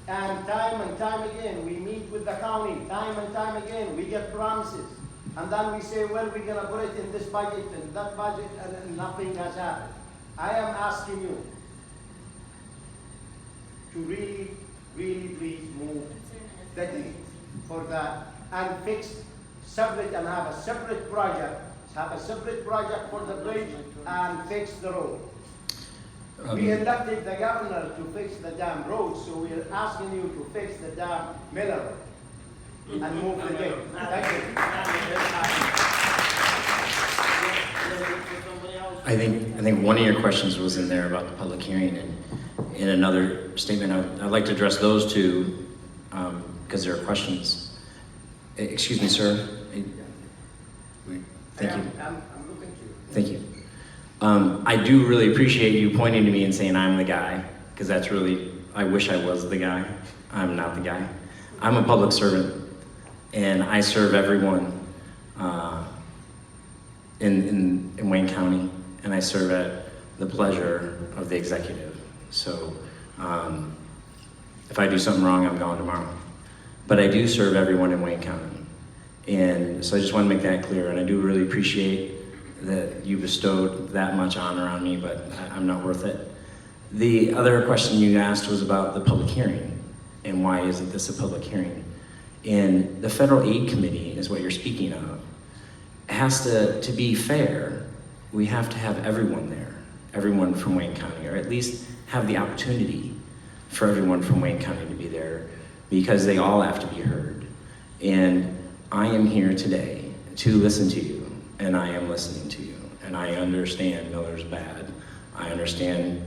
[SPEAKER 6] And time again, we meet with the county, time and time again, we get promises. And then we say, well, we're gonna put it in this budget and that budget, and nothing has happened. I am asking you to really, really please move the deal for that and fix separate and have a separate project. Have a separate project for the bridge and fix the road. We elected the governor to fix the damn road, so we're asking you to fix the damn Miller Road and move the deal. Thank you.
[SPEAKER 2] I think one of your questions was in there about the public hearing, and in another statement, I'd like to address those two because there are questions. Excuse me, sir. Thank you.
[SPEAKER 6] I'm looking to you.
[SPEAKER 2] Thank you. I do really appreciate you pointing to me and saying I'm the guy, because that's really, I wish I was the guy. I'm not the guy. I'm a public servant, and I serve everyone in Wayne County, and I serve at the pleasure of the executive. So if I do something wrong, I'm gone tomorrow. But I do serve everyone in Wayne County. And so I just want to make that clear, and I do really appreciate that you bestowed that much honor on me, but I'm not worth it. The other question you asked was about the public hearing, and why isn't this a public hearing? And the Federal Aid Committee is what you're speaking of. It has to be fair, we have to have everyone there, everyone from Wayne County, or at least have the opportunity for everyone from Wayne County to be there, because they all have to be heard. And I am here today to listen to you, and I am listening to you, and I understand Miller's bad. I understand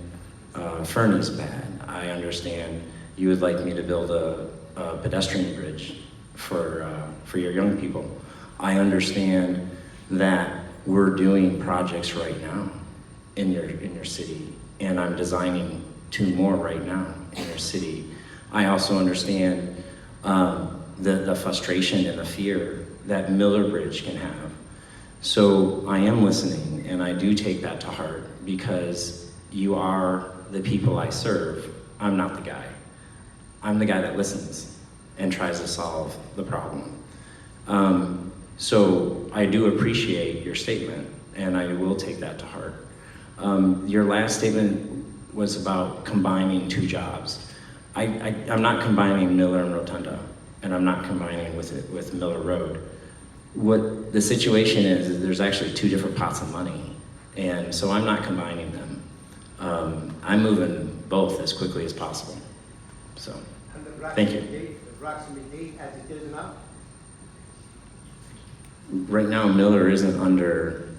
[SPEAKER 2] Fernie's bad. I understand you would like me to build a pedestrian bridge for your young people. I understand that we're doing projects right now in your city, and I'm designing 2 more right now in your city. I also understand the frustration and the fear that Miller Bridge can have. So I am listening, and I do take that to heart, because you are the people I serve. I'm not the guy. I'm the guy that listens and tries to solve the problem. So I do appreciate your statement, and I will take that to heart. Your last statement was about combining 2 jobs. I'm not combining Miller and Rotunda, and I'm not combining with Miller Road. What the situation is there's actually 2 different pots of money, and so I'm not combining them. I'm moving both as quickly as possible. So, thank you.
[SPEAKER 6] The approximate date as it is now?
[SPEAKER 2] Right now, Miller isn't under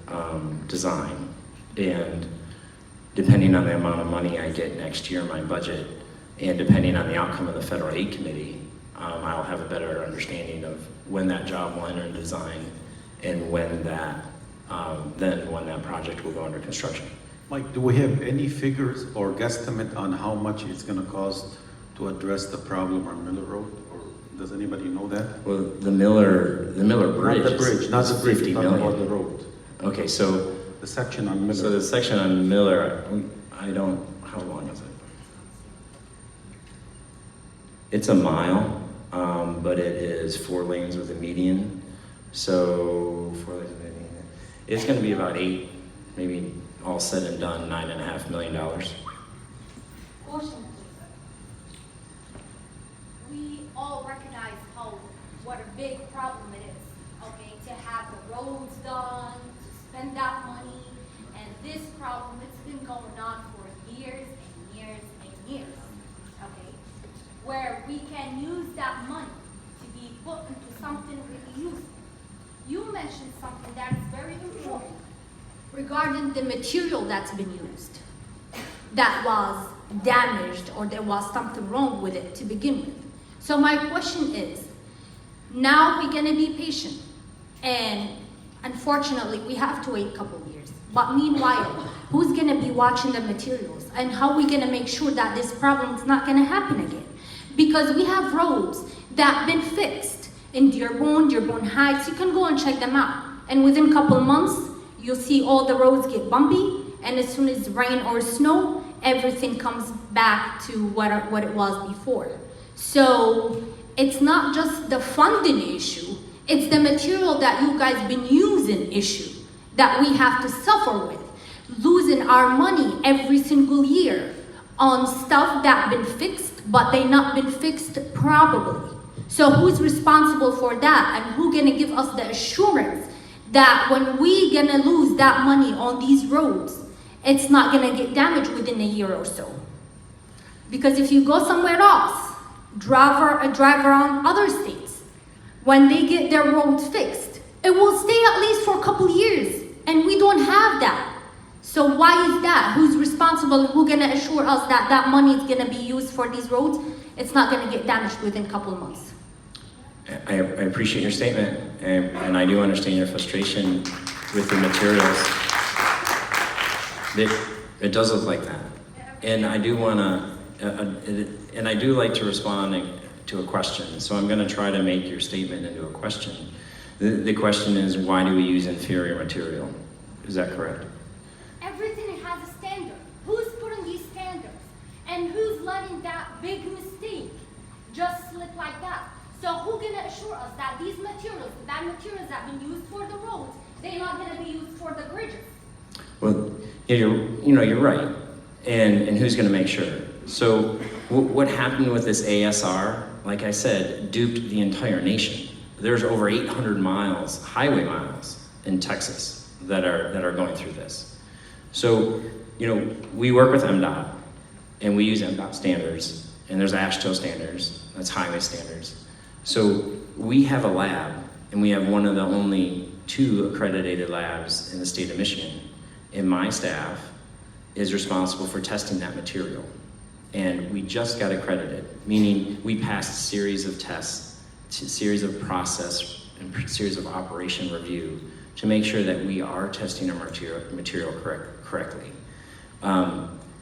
[SPEAKER 2] design, and depending on the amount of money I get next year in my budget, and depending on the outcome of the Federal Aid Committee, I'll have a better understanding of when that job will enter design and when that project will go under construction.
[SPEAKER 1] Mike, do we have any figures or guesstimate on how much it's going to cost to address the problem on Miller Road? Or does anybody know that?
[SPEAKER 2] Well, the Miller Bridge.
[SPEAKER 1] Not the bridge, not the bridge,
[SPEAKER 2] 50
[SPEAKER 1] talking
[SPEAKER 2] million.
[SPEAKER 1] about the road.
[SPEAKER 2] Okay, so
[SPEAKER 1] The section on Miller.
[SPEAKER 2] So the section on Miller, I don't, how long is it? It's a mile, but it is 4 lanes with a median. So 4 lanes with a median. It's going to be about 8, maybe all said and done, $9.5 million.
[SPEAKER 16] Question. We all recognize what a big problem it is, okay, to have the roads done, to spend that money, and this problem, it's been going on for years and years and years. where we can use that money to be put into something really useful. You mentioned something that is very important regarding the material that's been used, that was damaged or there was something wrong with it to begin with. So my question is, now we're gonna be patient, and unfortunately we have to wait a couple of years. But meanwhile, who's gonna be watching the materials, and how are we gonna make sure that this problem is not gonna happen again? Because we have roads that have been fixed in Dearborn, Dearborn Heights. You can go and check them out, and within a couple of months you'll see all the roads get bumpy, and as soon as rain or snow, everything comes back to what it was before. So it's not just the funding issue, it's the material that you guys been using issue that we have to suffer with. Losing our money every single year on stuff that been fixed, but they not been fixed properly. So who's responsible for that, and who gonna give us the assurance that when we gonna lose that money on these roads, it's not gonna get damaged within a year or so? Because if you go somewhere else, drive around other states, when they get their roads fixed, it will stay at least for a couple years, and we don't have that. So why is that? Who's responsible? Who gonna assure us that that money is gonna be used for these roads? It's not gonna get damaged within a couple of months.
[SPEAKER 2] I appreciate your statement, and I do understand your frustration with the materials. It does look like that, and I do wanna, and I do like to respond to a question. So I'm gonna try to make your statement into a question. The question is, why do we use inferior material? Is that correct?
[SPEAKER 16] Everything has a standard. Who's putting these standards? And who's letting that big mistake just slip like that? So who gonna assure us that these materials, the bad materials that have been used for the roads, they're not gonna be used for the bridges?
[SPEAKER 2] Well, you're right. And who's gonna make sure? So what happened with this ASR, like I said, duped the entire nation. There's over 800 miles, highway miles, in Texas that are going through this. So, we work with MDOT, and we use MDOT standards, and there's AASHTO standards, that's highway standards. So we have a lab, and we have one of the only 2 accredited labs in the state of Michigan, and my staff is responsible for testing that material. And we just got accredited, meaning we passed a series of tests, a series of process, and a series of operation review to make sure that we are testing our material correctly.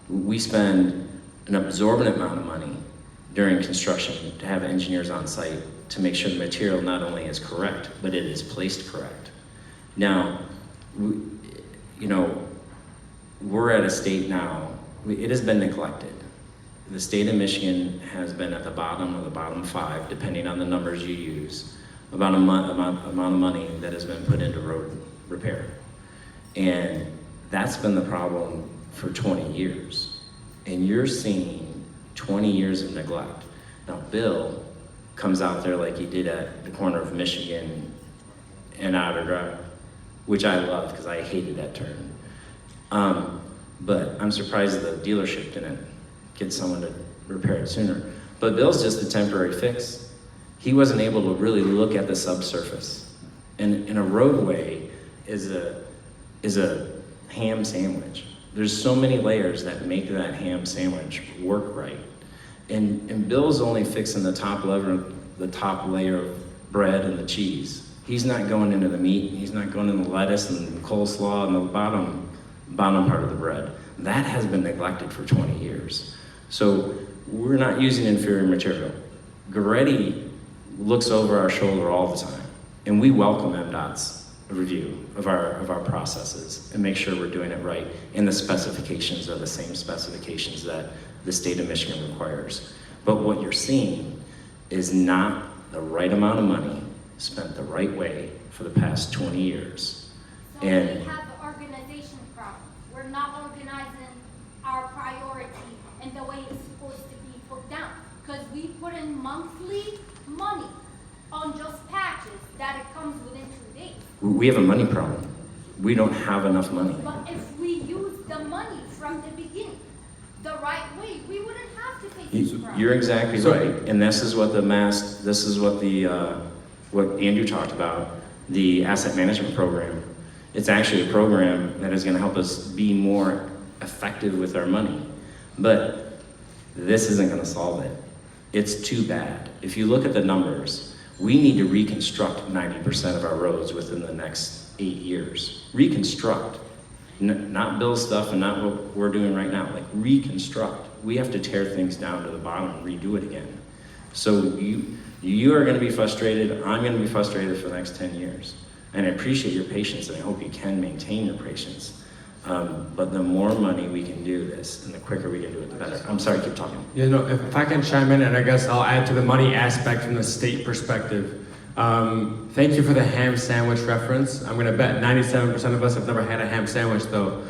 [SPEAKER 2] We spend an absorbent amount of money during construction to have engineers on site to make sure the material not only is correct, but it is placed correct. Now, we're at a state now, it has been neglected. The state of Michigan has been at the bottom of the bottom 5, depending on the numbers you use, about amount of money that has been put into road repair. And that's been the problem for 20 years. And you're seeing 20 years of neglect. Now, Bill comes out there like he did at the corner of Michigan and Outer Drive, which I love because I hated that turn. But I'm surprised the dealership didn't get someone to repair it sooner. But Bill's just a temporary fix. He wasn't able to really look at the subsurface. And a roadway is a ham sandwich. There's so many layers that make that ham sandwich work right. And Bill's only fixing the top layer of bread and the cheese. He's not going into the meat, he's not going into the lettuce and the coleslaw and the bottom part of the bread. That has been neglected for 20 years. So we're not using inferior material. Goretti looks over our shoulder all the time, and we welcome MDOT's review of our processes and make sure we're doing it right, and the specifications are the same specifications that the state of Michigan requires. But what you're seeing is not the right amount of money spent the right way for the past 20 years.
[SPEAKER 16] So
[SPEAKER 2] And
[SPEAKER 16] we have an organization problem. We're not organizing our priority and the way it's supposed to be put down. Because we put in monthly money on just patches that it comes within 2 days.
[SPEAKER 2] we have a money problem. We don't have enough money.
[SPEAKER 16] But if we use the money from the beginning the right way, we wouldn't have have to pay 50 per hour.
[SPEAKER 2] You're exactly right, and this is what what Andrew talked about, the asset management program. It's actually a program that is going to help us be more effective with our money, but this isn't going to solve it. It's too bad. If you look at the numbers, we need to reconstruct 90% of our roads within the next 8 years. Reconstruct, not build stuff and not what we're doing right now, like reconstruct. We have to tear things down to the bottom and redo it again. So you are going to be frustrated, I'm going to be frustrated for the next 10 years. And I appreciate your patience, and I hope you can maintain your patience. But the more money we can do this, and the quicker we can do it, the better. I'm sorry, keep talking.
[SPEAKER 11] You know, if I can chime in, and I guess I'll add to the money aspect from the state perspective. Thank you for the ham sandwich reference. I'm gonna bet 97% of us have never had a ham sandwich though.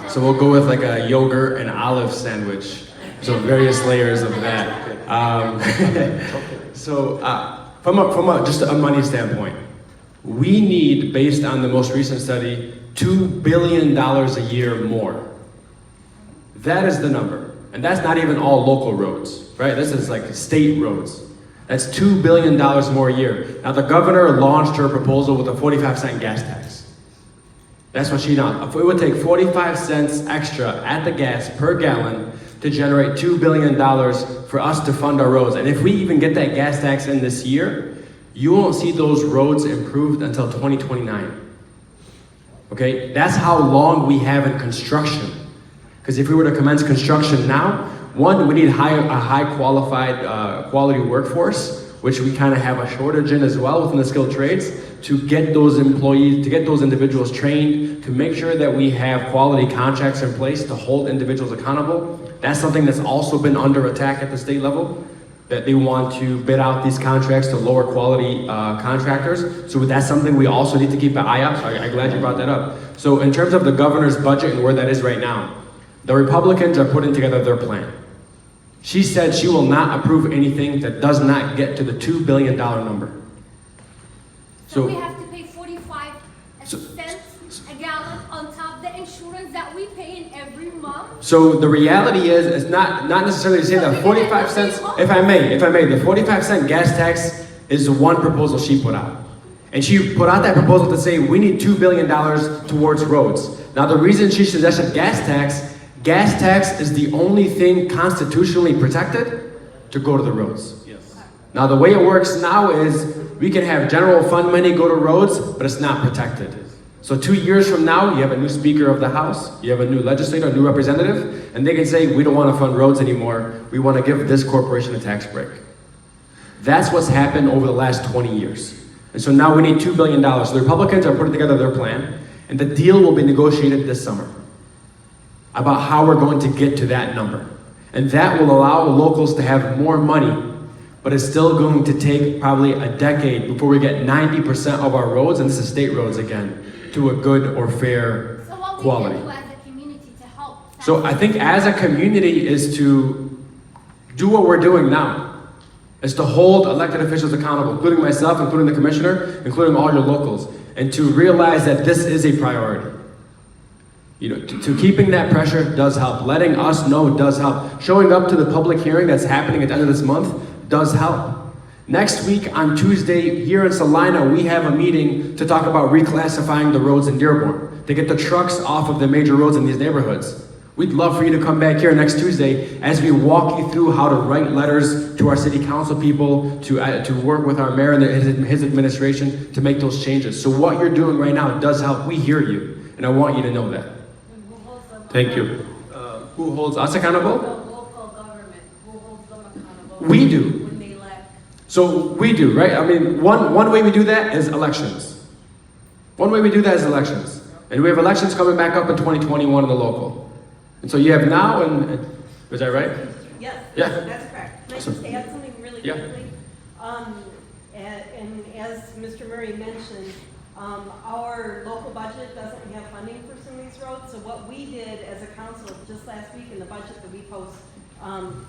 [SPEAKER 11] So we'll go with like a yogurt and olive sandwich. So various layers of that. From just a money standpoint, we need, based on the most recent study, $2 billion a year more. That is the number. And that's not even all local roads, right? This is like state roads. That's $2 billion more a year. Now the governor launched her proposal with a 45-cent gas tax. That's what she done. It would take 45 cents extra at the gas per gallon to generate $2 billion for us to fund our roads. And if we even get that gas tax in this year, you won't see those roads improved until 2029. Okay, that's how long we have in construction. Because if we were to commence construction now, one, we need a high qualified quality workforce, which we kind of have a shortage in as well within the skilled trades, to get those employees, to get those individuals trained, to make sure that we have quality contracts in place to hold individuals accountable. That's something that's also been under attack at the state level, that they want to bid out these contracts to lower quality contractors. So that's something we also need to keep an eye out. So I'm glad you brought that up. So in terms of the governor's budget and where that is right now, the Republicans are putting together their plan. She said she will not approve anything that does not get to the $2 billion number.
[SPEAKER 16] So we have to pay 45 cents a gallon on top of the insurance that we pay in every month?
[SPEAKER 11] So the reality is, it's not necessarily to say that 45 cents, if I may, the 45-cent gas tax is the one proposal she put out. And she put out that proposal to say we need $2 billion towards roads. Now the reason she suggested gas tax is the only thing constitutionally protected to go to the roads.
[SPEAKER 8] Yes.
[SPEAKER 11] Now the way it works now is we can have general fund money go to roads, but it's not protected. So 2 years from now, you have a new Speaker of the House, you have a new legislator, a new representative, and they can say, we don't want to fund roads anymore, we want to give this corporation a tax break. That's what's happened over the last 20 years. And so now we need $2 billion. So the Republicans are putting together their plan, and the deal will be negotiated this summer about how we're going to get to that number. And that will allow locals to have more money, but it's still going to take probably a decade before we get 90% of our roads, and this is state roads again, to a good or fair quality.
[SPEAKER 16] So what we can do as a community to help?
[SPEAKER 11] So I think as a community is to do what we're doing now, is to hold elected officials accountable, including myself, including the commissioner, including all your locals, and to realize that this is a priority. You know, to keeping that pressure does help. Letting us know does help. Showing up to the public hearing that's happening at the end of this month does help. Next week on Tuesday here in Salina, we have a meeting to talk about reclassifying the roads in Dearborn, to get the trucks off of the major roads in these neighborhoods. We'd love for you to come back here next Tuesday as we walk you through how to write letters to our city council people, to work with our mayor and his administration to make those changes. So what you're doing right now does help. We hear you, and I want you to know that. Thank you. Who holds us accountable?
[SPEAKER 5] Local government, who holds them accountable?
[SPEAKER 11] We do.
[SPEAKER 5] When they lack.
[SPEAKER 11] So we do, right? I mean, one way we do that is elections. One way we do that is elections. And we have elections coming back up in 2021 in the local. And so you have now, and is that right?
[SPEAKER 17] Yes,
[SPEAKER 11] Yeah.
[SPEAKER 17] that's correct. Can I just add something really
[SPEAKER 11] Yeah.
[SPEAKER 17] quickly? And as Mr. Murray mentioned, our local budget doesn't have funding for some of these roads. So what we did as a council just last week in the budget that we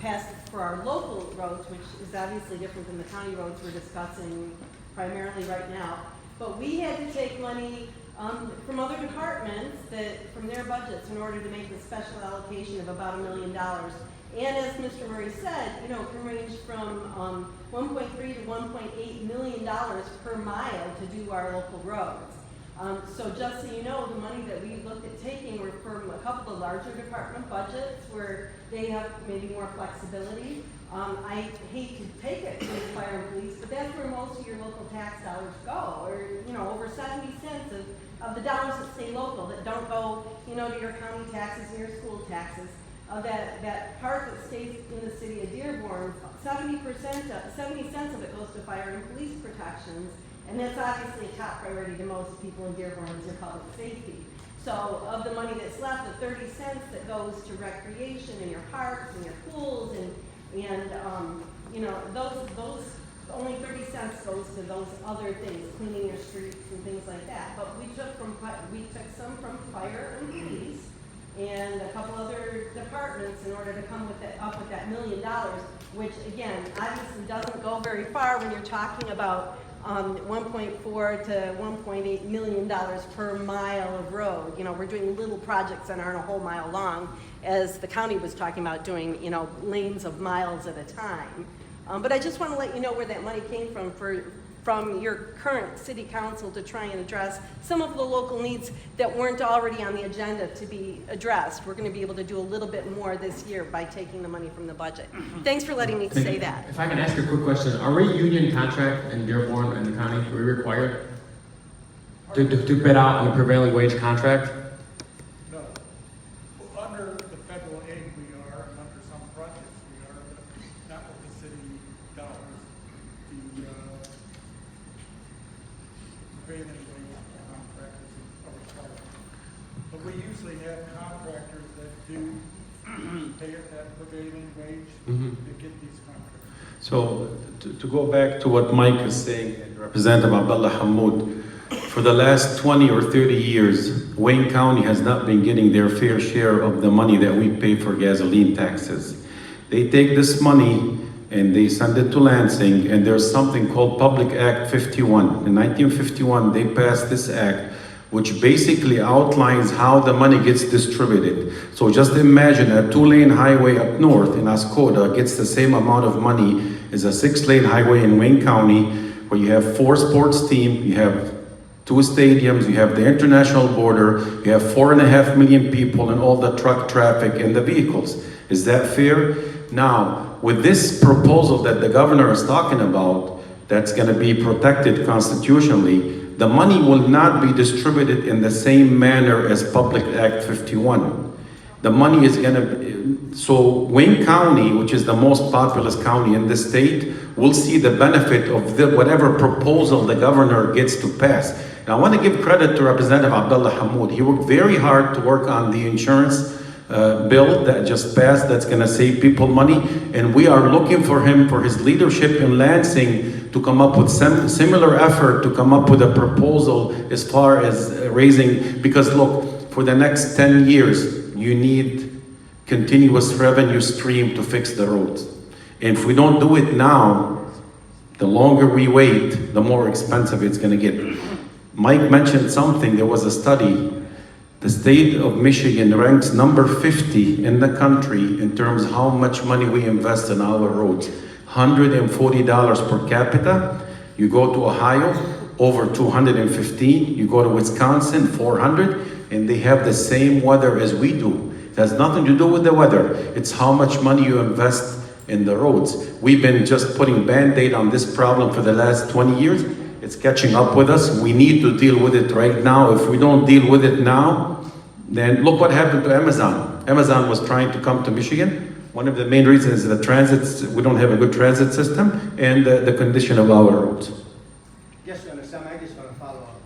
[SPEAKER 17] passed for our local roads, which is obviously different than the county roads we're discussing primarily right now. But we had to take money from other departments from their budgets in order to make the special allocation of about $1 million. And as Mr. Murray said, you know, it can range from 1.3 to 1.8 million dollars per mile to do our local roads. So just so you know, the money that we looked at taking were from a couple of larger department budgets where they have maybe more flexibility. I hate to take it from the fire and police, but that's where most of your local tax dollars go, or, you know, over 70 cents of the dollars that stay local, that don't go, you know, to your county taxes and your school taxes. That part that stays in the city of Dearborn, 70 cents of it goes to fire and police protections, and that's obviously a top priority to most people in Dearborn is your public safety. So of the money that's left, the 30 cents that goes to recreation and your parks and your pools and you know, those only 30 cents goes to those other things, cleaning your streets and things like that. But we took some from fire and police and a couple other departments in order to come up with that $1 million, which again, obviously doesn't go very far when you're talking about 1.4 to 1.8 million dollars per mile of road. You know, we're doing little projects that aren't a whole mile long, as the county was talking about doing, you know, lanes of miles at a time. But I just want to let you know where that money came from your current city council to try and address some of the local needs that weren't already on the agenda to be addressed. We're going to be able to do a little bit more this year by taking the money from the budget. Thanks for letting me say that.
[SPEAKER 11] If I can ask a quick question, are we union contract in Dearborn and the county? Are we required to bid out on a prevailing wage contract?
[SPEAKER 15] No. Under the federal aid we are, and under some projects we are, but not with the city dollars. The prevailing wage contractors are required. But we usually have contractors that do pay at that prevailing wage to get these contracts.
[SPEAKER 1] So to go back to what Mike is saying, and Representative Abdullah Hammoud, for the last 20 or 30 years, Wayne County has not been getting their fair share of the money that we pay for gasoline taxes. They take this money and they send it to Lansing, and there's something called Public Act 51. In 1951, they passed this act, which basically outlines how the money gets distributed. So just imagine a 2-lane highway up north in Ascoda gets the same amount of money as a 6-lane highway in Wayne County, where you have 4 sports teams, you have 2 stadiums, you have the international border, you have 4.5 million people and all the truck traffic and the vehicles. Is that fair? Now, with this proposal that the governor is talking about, that's going to be protected constitutionally, the money will not be distributed in the same manner as Public Act 51. The money is going to, so Wayne County, which is the most populous county in the state, will see the benefit of whatever proposal the governor gets to pass. And I want to give credit to Representative Abdullah Hammoud. He worked very hard to work on the insurance bill that just passed that's going to save people money, and we are looking for him, for his leadership in Lansing, to come up with some similar effort to come up with a proposal as far as raising, because look, for the next 10 years, you need continuous revenue stream to fix the roads. And if we don't do it now, the longer we wait, the more expensive it's going to get. Mike mentioned something, there was a study. The state of Michigan ranks number 50 in the country in terms of how much money we invest in our roads. $140 per capita. You go to Ohio, over 215. You go to Wisconsin, 400. And they have the same weather as we do. It has nothing to do with the weather. It's how much money you invest in the roads. We've been just putting Band-Aid on this problem for the last 20 years. It's catching up with us. We need to deal with it right now. If we don't deal with it now, then look what happened to Amazon. Amazon was trying to come to Michigan. One of the main reasons is the transit, we don't have a good transit system, and the condition of our roads.
[SPEAKER 6] Yes, Sam, I just want to follow up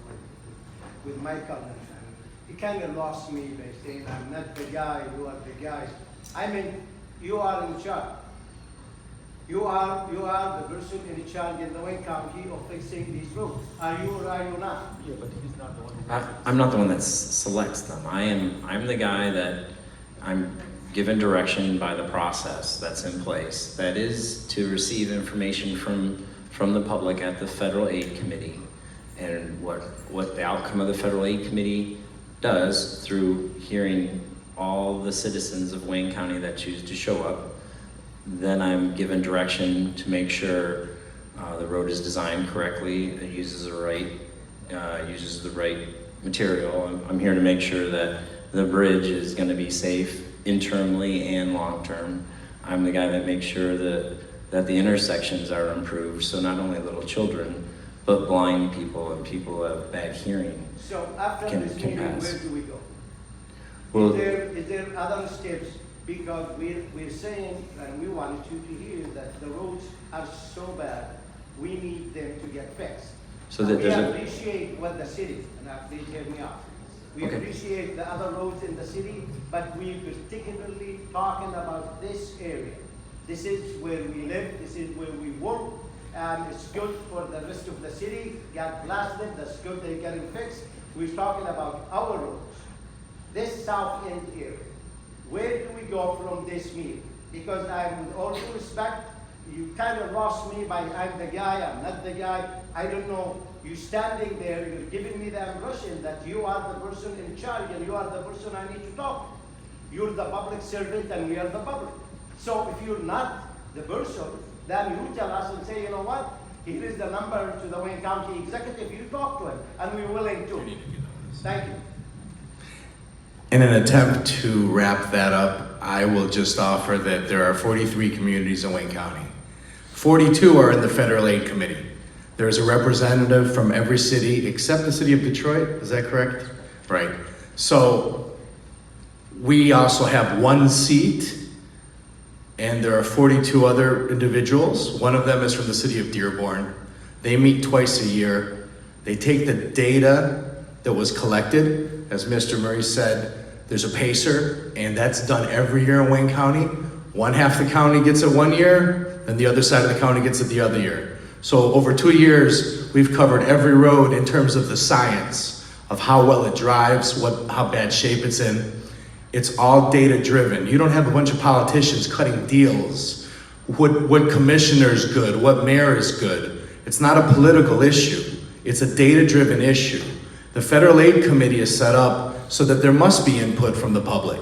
[SPEAKER 6] with my comment. You kind of lost me by saying I'm not the guy, you are the guys. I mean, you are in charge. You are the person in charge in the Wayne County of fixing these roads. Are you or are you not?
[SPEAKER 2] Yeah, but he's not the one. I'm not the one that selects them. I'm the guy that I'm given direction by the process that's in place. That is to receive information from the public at the Federal Aid Committee, and what the outcome of the Federal Aid Committee does through hearing all the citizens of Wayne County that choose to show up. Then I'm given direction to make sure the road is designed correctly, it uses the right material. I'm here to make sure that the bridge is going to be safe internally and long-term. I'm the guy that makes sure that the intersections are improved, so not only little children, but blind people and people who have bad hearing
[SPEAKER 6] So after this meeting,
[SPEAKER 2] pass.
[SPEAKER 6] where do we go?
[SPEAKER 2] Well,
[SPEAKER 6] Is there other steps? Because we're saying, and we wanted you to hear that the roads are so bad, we need them to get fixed.
[SPEAKER 2] So
[SPEAKER 6] And
[SPEAKER 2] that there's
[SPEAKER 6] we
[SPEAKER 2] a-
[SPEAKER 6] appreciate what the city, and please hear me out. We
[SPEAKER 2] Okay.
[SPEAKER 6] appreciate the other roads in the city, but we particularly talking about this area. This is where we live, this is where we work, and it's good for the rest of the city. God bless them, that's good, they're getting fixed. We're talking about our roads. This south end area, where do we go from this meeting? Because with all due respect, you kind of lost me by I'm the guy, I'm not the guy, I don't know. You standing there, you're giving me the impression that you are the person in charge and you are the person I need to talk to. You're the public servant and we are the public. So if you're not the person, then you tell us and say, you know what? Here is the number to the Wayne County Executive, you talk to him, and we're willing to. Thank you.
[SPEAKER 12] In an attempt to wrap that up, I will just offer that there are 43 communities in Wayne County. 42 are in the Federal Aid Committee. There is a representative from every city except the city of Detroit, is that correct? Right. So we also have one seat, and there are 42 other individuals. One of them is from the city of Dearborn. They meet twice a year. They take the data that was collected. As Mr. Murray said, there's a pacer, and that's done every year in Wayne County. One half the county gets it 1 year, and the other side of the county gets it the other year. So over 2 years, we've covered every road in terms of the science of how well it drives, how bad shape it's in. It's all data driven. You don't have a bunch of politicians cutting deals. What commissioner is good, what mayor is good. It's not a political issue. It's a data driven issue. The Federal Aid Committee is set up so that there must be input from the public.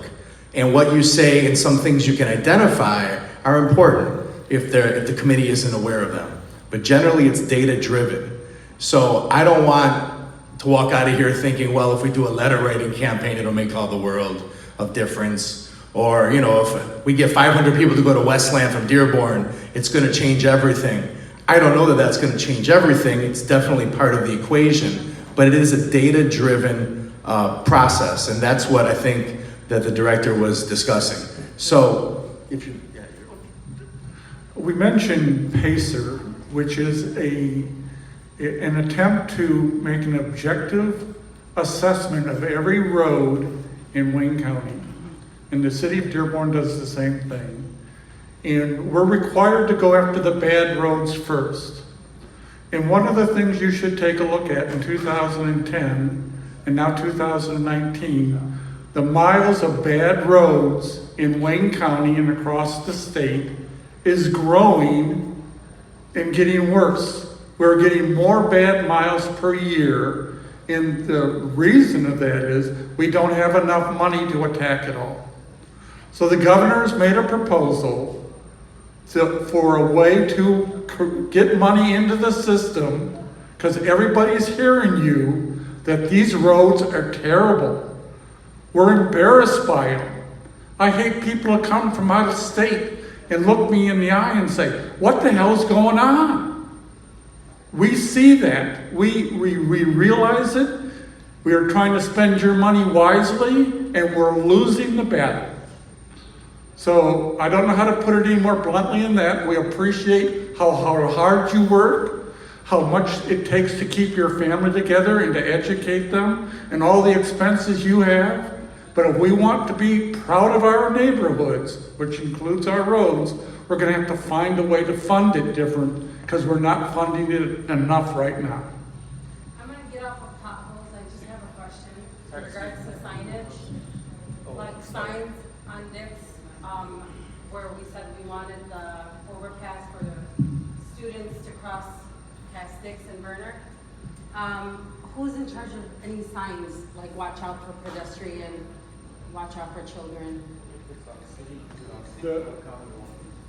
[SPEAKER 12] And what you say and some things you can identify are important if the committee isn't aware of them. But generally it's data driven. So I don't want to walk out of here thinking, well, if we do a letter writing campaign, it'll make all the world of difference. Or, you know, if we get 500 people to go to Westland from Dearborn, it's gonna change everything. I don't know that that's gonna change everything. It's definitely part of the equation, but it is a data-driven process, and that's what I think that the director was discussing. So, if you, yeah,
[SPEAKER 15] We mentioned PACER, which is an attempt to make an objective assessment of every road in Wayne County. And the city of Dearborn does the same thing. And we're required to go after the bad roads first. And one of the things you should take a look at in 2010 and now 2019, the miles of bad roads in Wayne County and across the state is growing and getting worse. We're getting more bad miles per year, and the reason of that is we don't have enough money to attack it all. So the governor's made a proposal for a way to get money into the system, because everybody's hearing you that these roads are terrible. We're embarrassed by them. I hate people to come from out of state and look me in the eye and say, what the hell's going on? We see that. We realize it. We are trying to spend your money wisely, and we're losing the battle. So I don't know how to put it any more bluntly than that. We appreciate how hard you work, how much it takes to keep your family together and to educate them, and all the expenses you have. But if we want to be proud of our neighborhoods, which includes our roads, we're going to have to find a way to fund it different, because we're not funding it enough right now.
[SPEAKER 5] I'm gonna get off of potholes, I just have a question in regards to signage, like signs on Dix, where we said we wanted the overpass for the students to cross past Dix and Werner. Who's in charge of any signs, like watch out for pedestrian, watch out for children?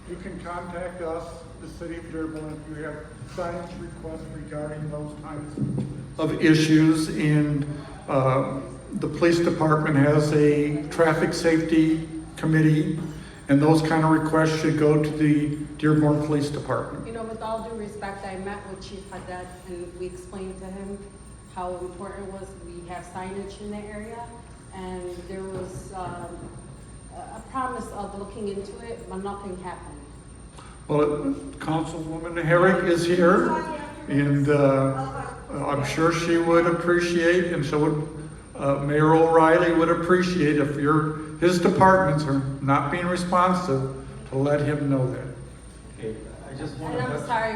[SPEAKER 15] you can contact us, the city of Dearborn, if you have signage requests regarding those kinds of issues. And the police department has a traffic safety committee, and those kind of requests should go to the Dearborn Police Department.
[SPEAKER 5] You know, with all due respect, I met with Chief Haddad and we explained to him how important it was we have signage in the area. And there was a promise of looking into it, but nothing happened.
[SPEAKER 15] Well, Councilwoman Herrick is here, and I'm sure she would appreciate, and so would Mayor O'Reilly would appreciate if his departments are not being responsive to let him know that.
[SPEAKER 9] Okay, I just want
[SPEAKER 5] And
[SPEAKER 9] to.
[SPEAKER 5] I'm sorry,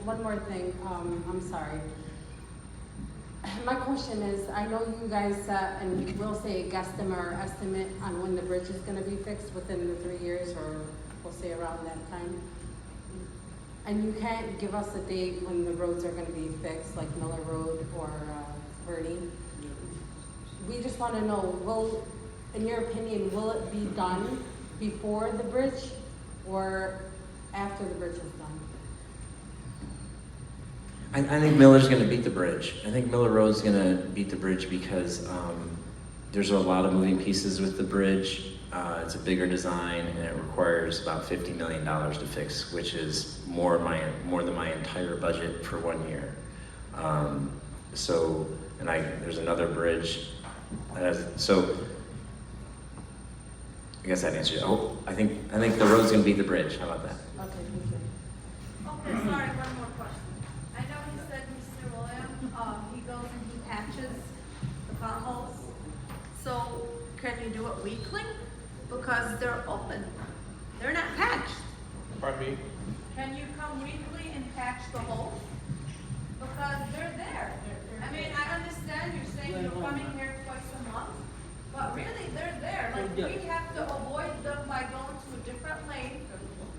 [SPEAKER 5] one more thing, I'm sorry. My question is, I know you guys, and we'll say a guesstimate or estimate on when the bridge is gonna be fixed within the 3 years, or we'll say around that time. And you can't give us a date when the roads are gonna be fixed, like Miller Road or Verde. We just wanna know, in your opinion, will it be done before the bridge or after the bridge is done?
[SPEAKER 2] I think Miller's going to beat the bridge. I think Miller Road's going to beat the bridge because there's a lot of moving pieces with the bridge. It's a bigger design and it requires about $50 million to fix, which is more than my entire budget for 1 year. There's another bridge. So I guess that answers it. I think the road's going to beat the bridge. How about that?
[SPEAKER 5] Okay, thank you.
[SPEAKER 4] Okay, sorry, one more question. I know you said Mr. William, he goes and he patches the potholes. So can you do it weekly? Because they're open, they're not patched.
[SPEAKER 3] Pardon me?
[SPEAKER 4] Can you come weekly and patch the holes? Because they're there. I mean, I understand you're saying you're coming here twice a month, but really they're there. Like, we have to avoid them by going to a different lane.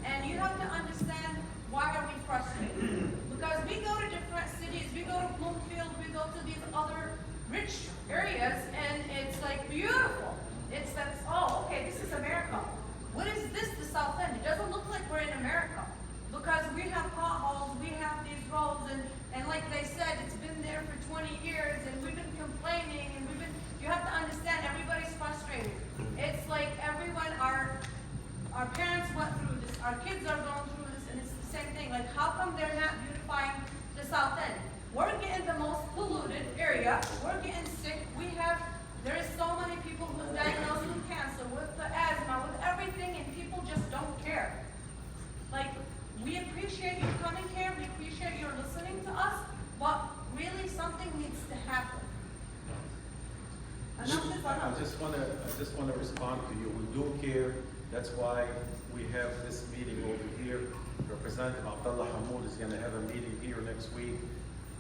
[SPEAKER 4] And you have to understand, why are we frustrated? Because we go to different cities, we go to Bloomfield, we go to these other rich areas, and it's like beautiful. It's like, oh, okay, this is America. What is this, the South End? It doesn't look like we're in America. Because we have potholes, we have these roads, and like they said, it's been there for 20 years, and we've been complaining, and you have to understand, everybody's frustrated. It's like everyone, our parents went through this, our kids are going through this, and it's the same thing. Like, how come they're not beautifying the South End? We're getting the most polluted area, we're getting sick, there is so many people who's diagnosed with cancer, with the asthma, with everything, and people just don't care. Like, we appreciate you coming here, we appreciate you listening to us, but really something needs to happen. Enough is enough.
[SPEAKER 9] I just want to respond to you. We do care. That's why we have this meeting over here. Representative Abdullah Hammoud is going to have a meeting here next week.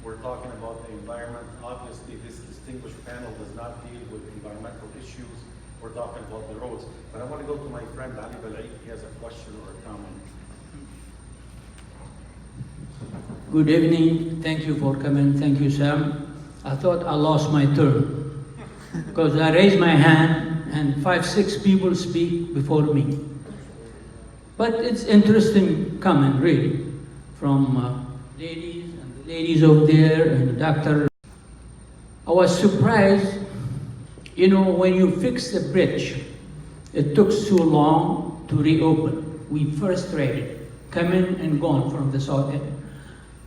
[SPEAKER 9] We're talking about the environment. Obviously, this distinguished panel does not deal with environmental issues. We're talking about the roads. But I want to go to my friend Ali Balai. He has a question or a comment.
[SPEAKER 18] Good evening. Thank you for coming. Thank you, Sam. I thought I lost my turn because I raised my hand and 5-6 people speak before me. But it's interesting comment, really, from ladies over there and doctor. I was surprised, when you fix the bridge, it took so long to reopen. We frustrated, coming and gone from the South End.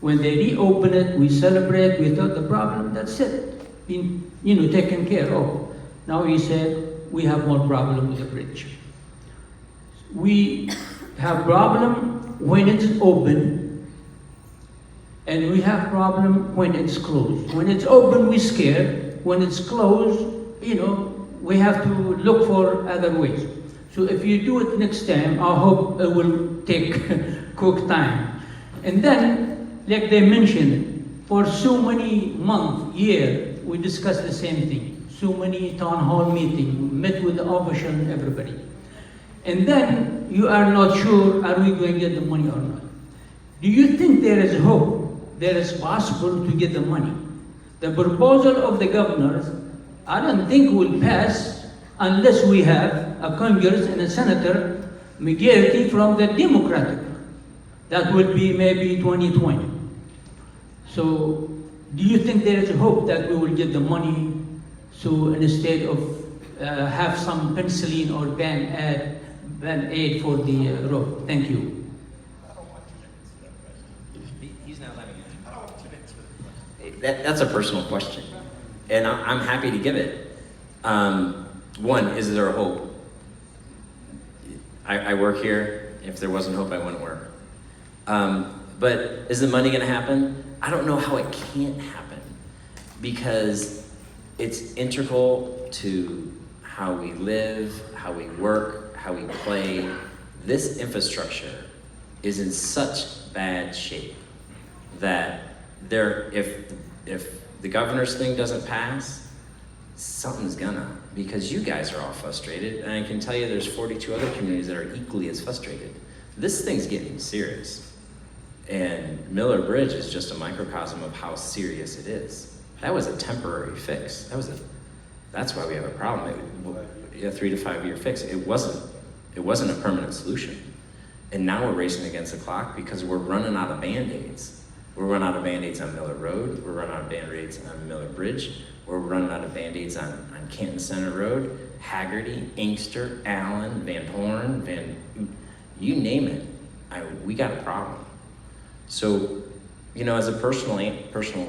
[SPEAKER 18] When they reopen it, we celebrate, we thought the problem, that's it, been, taken care of. Now he said, we have more problem with the bridge. We have problem when it's open, and we have problem when it's closed. When it's open, we're scared. When it's closed, we have to look for other ways. So if you do it next time, I hope it will take quick time. And then, like they mentioned, for so many months, years, we discussed the same thing. So many town hall meetings, we met with the official and everybody. And then you are not sure, are we going to get the money or not? Do you think there is hope? There is possible to get the money? The proposal of the governors, I don't think will pass unless we have a Congress and a senator majority from the Democratic. That will be maybe 2020. So do you think there is a hope that we will get the money, so instead of have some penicillin or Band-Aid for the road? Thank you.
[SPEAKER 2] He's not letting me. That's a personal question, and I'm happy to give it. One, is there a hope? I work here. If there wasn't hope, I wouldn't work. But is the money going to happen? I don't know how it can't happen, because it's integral to how we live, how we work, how we play. This infrastructure is in such bad shape that if the governor's thing doesn't pass, something's gonna, because you guys are all frustrated, and I can tell you there's 42 other communities that are equally as frustrated. This thing's getting serious, and Miller Bridge is just a microcosm of how serious it is. That was a temporary fix. That's why we have a problem. A 3 to 5 year fix. It wasn't a permanent solution. And now we're racing against the clock because we're running out of Band-Aids. We're running out of Band-Aids on Miller Road. We're running out of Band-Aids on Miller Bridge. We're running out of Band-Aids on Canton Center Road, Haggerty, Inkster, Allen, Van Horn, you name it. We got a problem. So, as a personal answer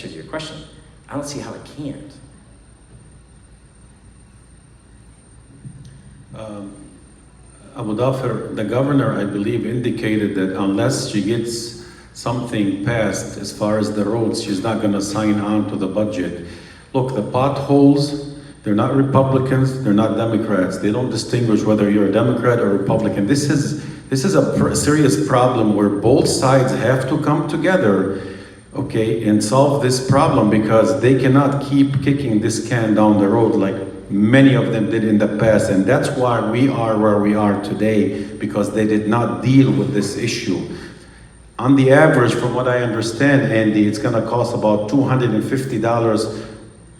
[SPEAKER 2] to your question, I don't see how it can't.
[SPEAKER 1] Abu Dhafar, the governor, I believe, indicated that unless she gets something passed as far as the roads, she's not going to sign on to the budget. Look, the potholes, they're not Republicans, they're not Democrats. They don't distinguish whether you're a Democrat or Republican. This is a serious problem where both sides have to come together, okay, and solve this problem, because they cannot keep kicking this can down the road like many of them did in the past. And that's why we are where we are today, because they did not deal with this issue. On the average, from what I understand, Andy, it's going to cost about $250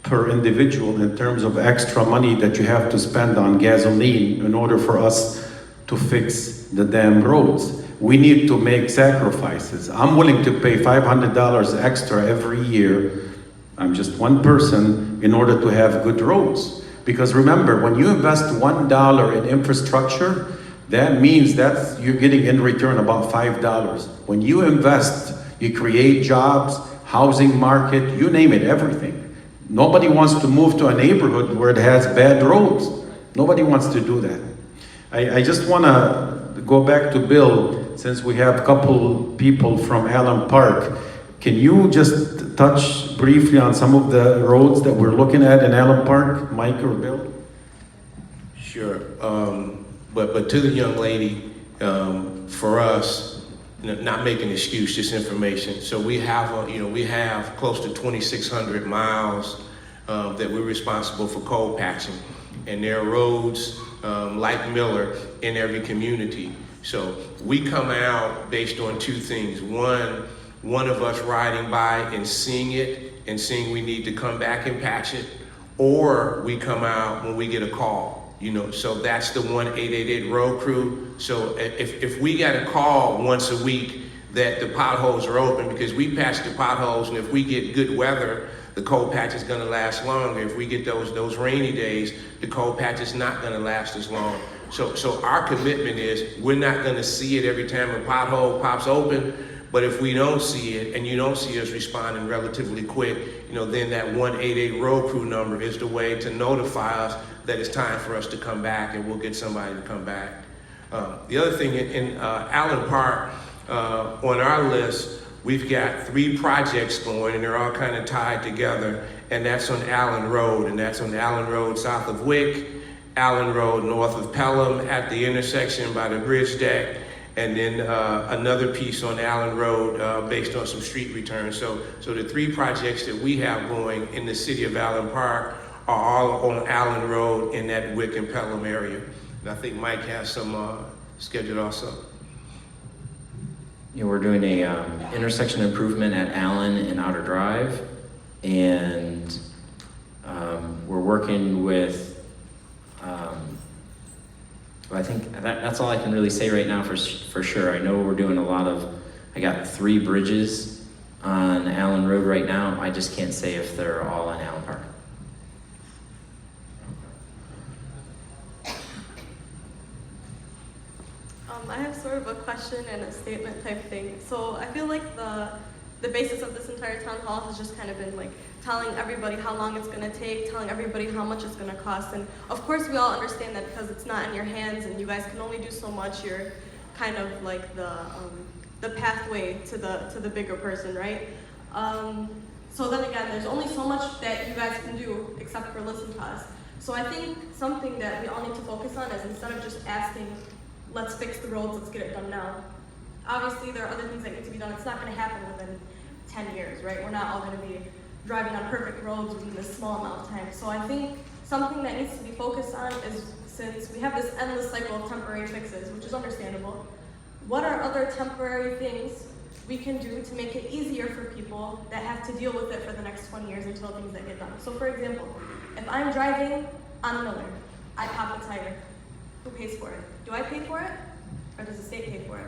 [SPEAKER 1] per individual in terms of extra money that you have to spend on gasoline in order for us to fix the damn roads. We need to make sacrifices. I'm willing to pay $500 extra every year. I'm just one person in order to have good roads. Because remember, when you invest $1 in infrastructure, that means that you're getting in return about $5. When you invest, you create jobs, housing market, you name it, everything. Nobody wants to move to a neighborhood where it has bad roads. Nobody wants to do that. I just want to go back to Bill, since we have a couple people from Allen Park. Can you just touch briefly on some of the roads that we're looking at in Allen Park, Mike or Bill?
[SPEAKER 3] Sure. But to the young lady, for us, not making an excuse, just information. So we have close to 2,600 miles that we're responsible for cold patching, and there are roads like Miller in every community. So we come out based on two things. One of us riding by and seeing it and seeing we need to come back and patch it, or we come out when we get a call. So that's the 1-888 road crew. So if we get a call once a week that the potholes are open, because we patch the potholes, and if we get good weather, the cold patch is gonna last longer. If we get those rainy days, the cold patch is not gonna last as long. So our commitment is we're not gonna see it every time a pothole pops open, but if we don't see it and you don't see us responding relatively quick, then that 1-888 road crew number is the way to notify us that it's time for us to come back, and we'll get somebody to come back. The other thing in Allen Park, on our list, we've got 3 projects going, and they're all kind of tied together, and that's on Allen Road, and that's on Allen Road south of Wick, Allen Road north of Pelham at the intersection by the bridge deck, and then another piece on Allen Road based on some street returns. So the 3 projects that we have going in the city of Allen Park are all on Allen Road in that Wick and Pelham area. And I think Mike has some scheduled also.
[SPEAKER 2] We're doing a intersection improvement at Allen and Outer Drive, and we're working with So I think that's all I can really say right now for sure. I know we're doing a lot of, I got 3 bridges on Allen Road right now. I just can't say if they're all in Allen Park.
[SPEAKER 19] I have sort of a question and a statement type thing. So I feel like the basis of this entire town hall has just kind of been like telling everybody how long it's going to take, telling everybody how much it's going to cost. And of course we all understand that because it's not in your hands and you guys can only do so much, you're kind of like the pathway to the bigger person, right? So then again, there's only so much that you guys can do except for listen to us. So I think something that we all need to focus on is instead of just asking, let's fix the roads, let's get it done now. Obviously, there are other things that need to be done. It's not going to happen within 10 years, right? We're not all going to be driving on perfect roads within this small amount of time. So I think something that needs to be focused on is, since we have this endless cycle of temporary fixes, which is understandable, what are other temporary things we can do to make it easier for people that have to deal with it for the next 20 years until things that get done? So for example, if I'm driving on Miller, I pop a tire. Who pays for it? Do I pay for it? Or does the state pay for it?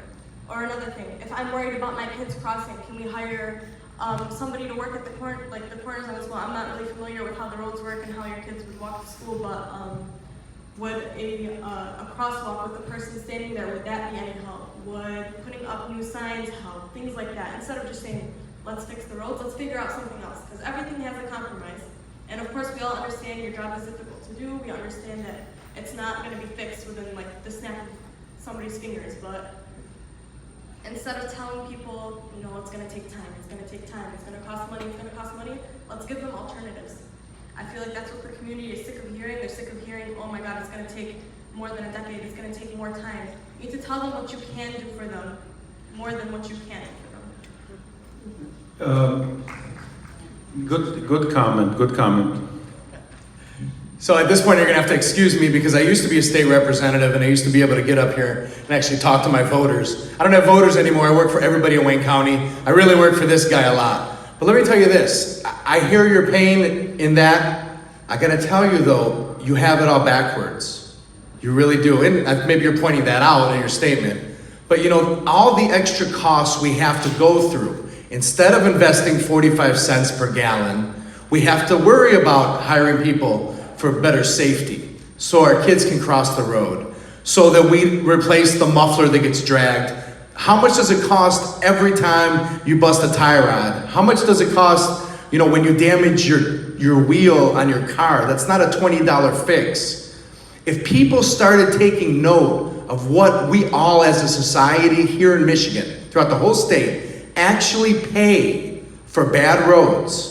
[SPEAKER 19] Or another thing, if I'm worried about my kids crossing, can we hire somebody to work at the corners of the school? I'm not really familiar with how the roads work and how your kids would walk to school, but would a crosswalk with a person standing there, would that be any help? Would putting up new signs help? Things like that. Instead of just saying, let's fix the roads, let's figure out something else, because everything has a compromise. And of course, we all understand your job is difficult to do. We understand that it's not going to be fixed within like the snap of somebody's fingers, but instead of telling people, you know, it's going to take time, it's going to take time, it's going to cost money, it's going to cost money, let's give them alternatives. I feel like that's what the community is sick of hearing. They're sick of hearing, oh my God, it's going to take more than a decade, it's going to take more time. You need to tell them what you can do for them more than what you can't do for them.
[SPEAKER 1] Good comment.
[SPEAKER 12] So at this point, you're gonna have to excuse me because I used to be a state representative and I used to be able to get up here and actually talk to my voters. I don't have voters anymore. I work for everybody in Wayne County. I really work for this guy a lot. But let me tell you this, I hear your pain in that. I gotta tell you though, you have it all backwards. You really do. And maybe you're pointing that out in your statement. But you know, all the extra costs we have to go through, instead of investing 45 cents per gallon, we have to worry about hiring people for better safety, so our kids can cross the road, so that we replace the muffler that gets dragged. How much does it cost every time you bust a tie rod? How much does it cost, you know, when you damage your wheel on your car? That's not a $20 fix. If people started taking note of what we all as a society here in Michigan, throughout the whole state, actually pay for bad roads.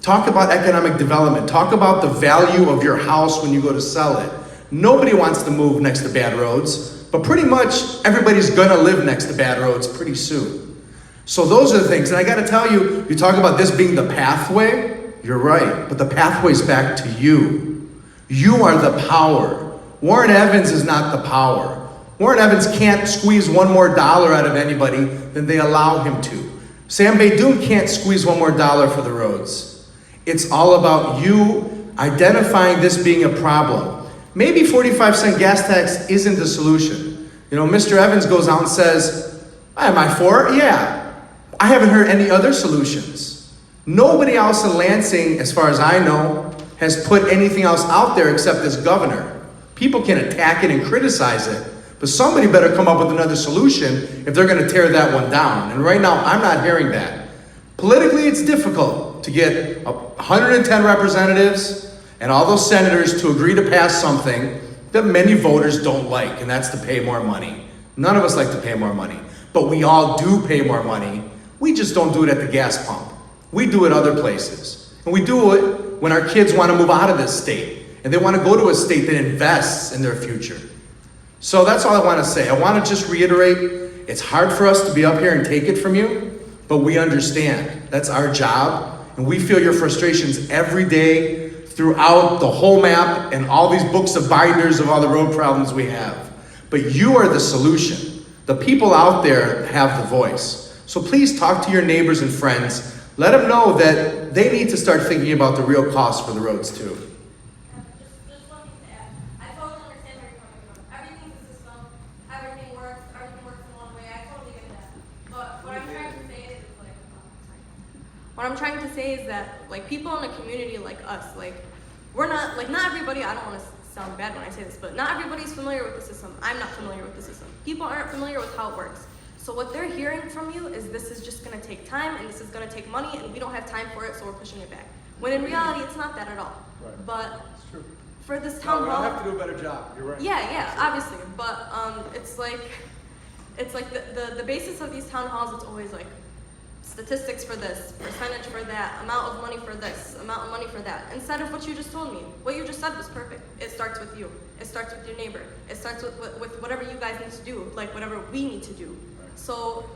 [SPEAKER 12] Talk about economic development. Talk about the value of your house when you go to sell it. Nobody wants to move next to bad roads, but pretty much everybody's gonna live next to bad roads pretty soon. So those are the things, and I gotta tell you, you talk about this being the pathway, you're right, but the pathway's back to you. You are the power. Warren Evans is not the power. Warren Evans can't squeeze one more dollar out of anybody than they allow him to. Sam Baydoun can't squeeze one more dollar for the roads. It's all about you identifying this being a problem. Maybe 45-cent gas tax isn't the solution. You know, Mr. Evans goes out and says, am I for it? Yeah. I haven't heard any other solutions. Nobody else in Lansing, as far as I know, has put anything else out there except this governor. People can attack it and criticize it, but somebody better come up with another solution if they're going to tear that one down. And right now, I'm not hearing that. Politically, it's difficult to get 110 representatives and all those senators to agree to pass something that many voters don't like, and that's to pay more money. None of us like to pay more money, but we all do pay more money. We just don't do it at the gas pump. We do it other places. And we do it when our kids want to move out of this state, and they want to go to a state that invests in their future. So that's all I want to say. I want to just reiterate, it's hard for us to be up here and take it from you, but we understand. That's our job. And we feel your frustrations every day throughout the whole map and all these books of binders of all the road problems we have. But you are the solution. The people out there have the voice. So please talk to your neighbors and friends. Let them know that they need to start thinking about the real cost for the roads too.
[SPEAKER 19] Just one thing to add. I totally understand where you're coming from. Everything's What I'm trying to say is that like people in a community like us, like we're not, like not everybody, I don't want to sound bad when I say this, but not everybody's familiar with the system. I'm not familiar with the system. People aren't familiar with how it works. So what they're hearing from you is this is just gonna take time and this is gonna take money and we don't have time for it, so we're pushing it back. When in reality, it's not that at all.
[SPEAKER 9] Right.
[SPEAKER 19] But
[SPEAKER 9] It's true.
[SPEAKER 19] for this town
[SPEAKER 9] No,
[SPEAKER 19] hall,
[SPEAKER 9] I have to do a better job, you're right.
[SPEAKER 19] yeah, obviously. But it's like the basis of these town halls, it's always like statistics for this, percentage for that, amount of money for this, amount of money for that. Instead of what you just told me. What you just said was perfect. It starts with you. It starts with your neighbor. It starts with whatever you guys need to do, like whatever we need to do. So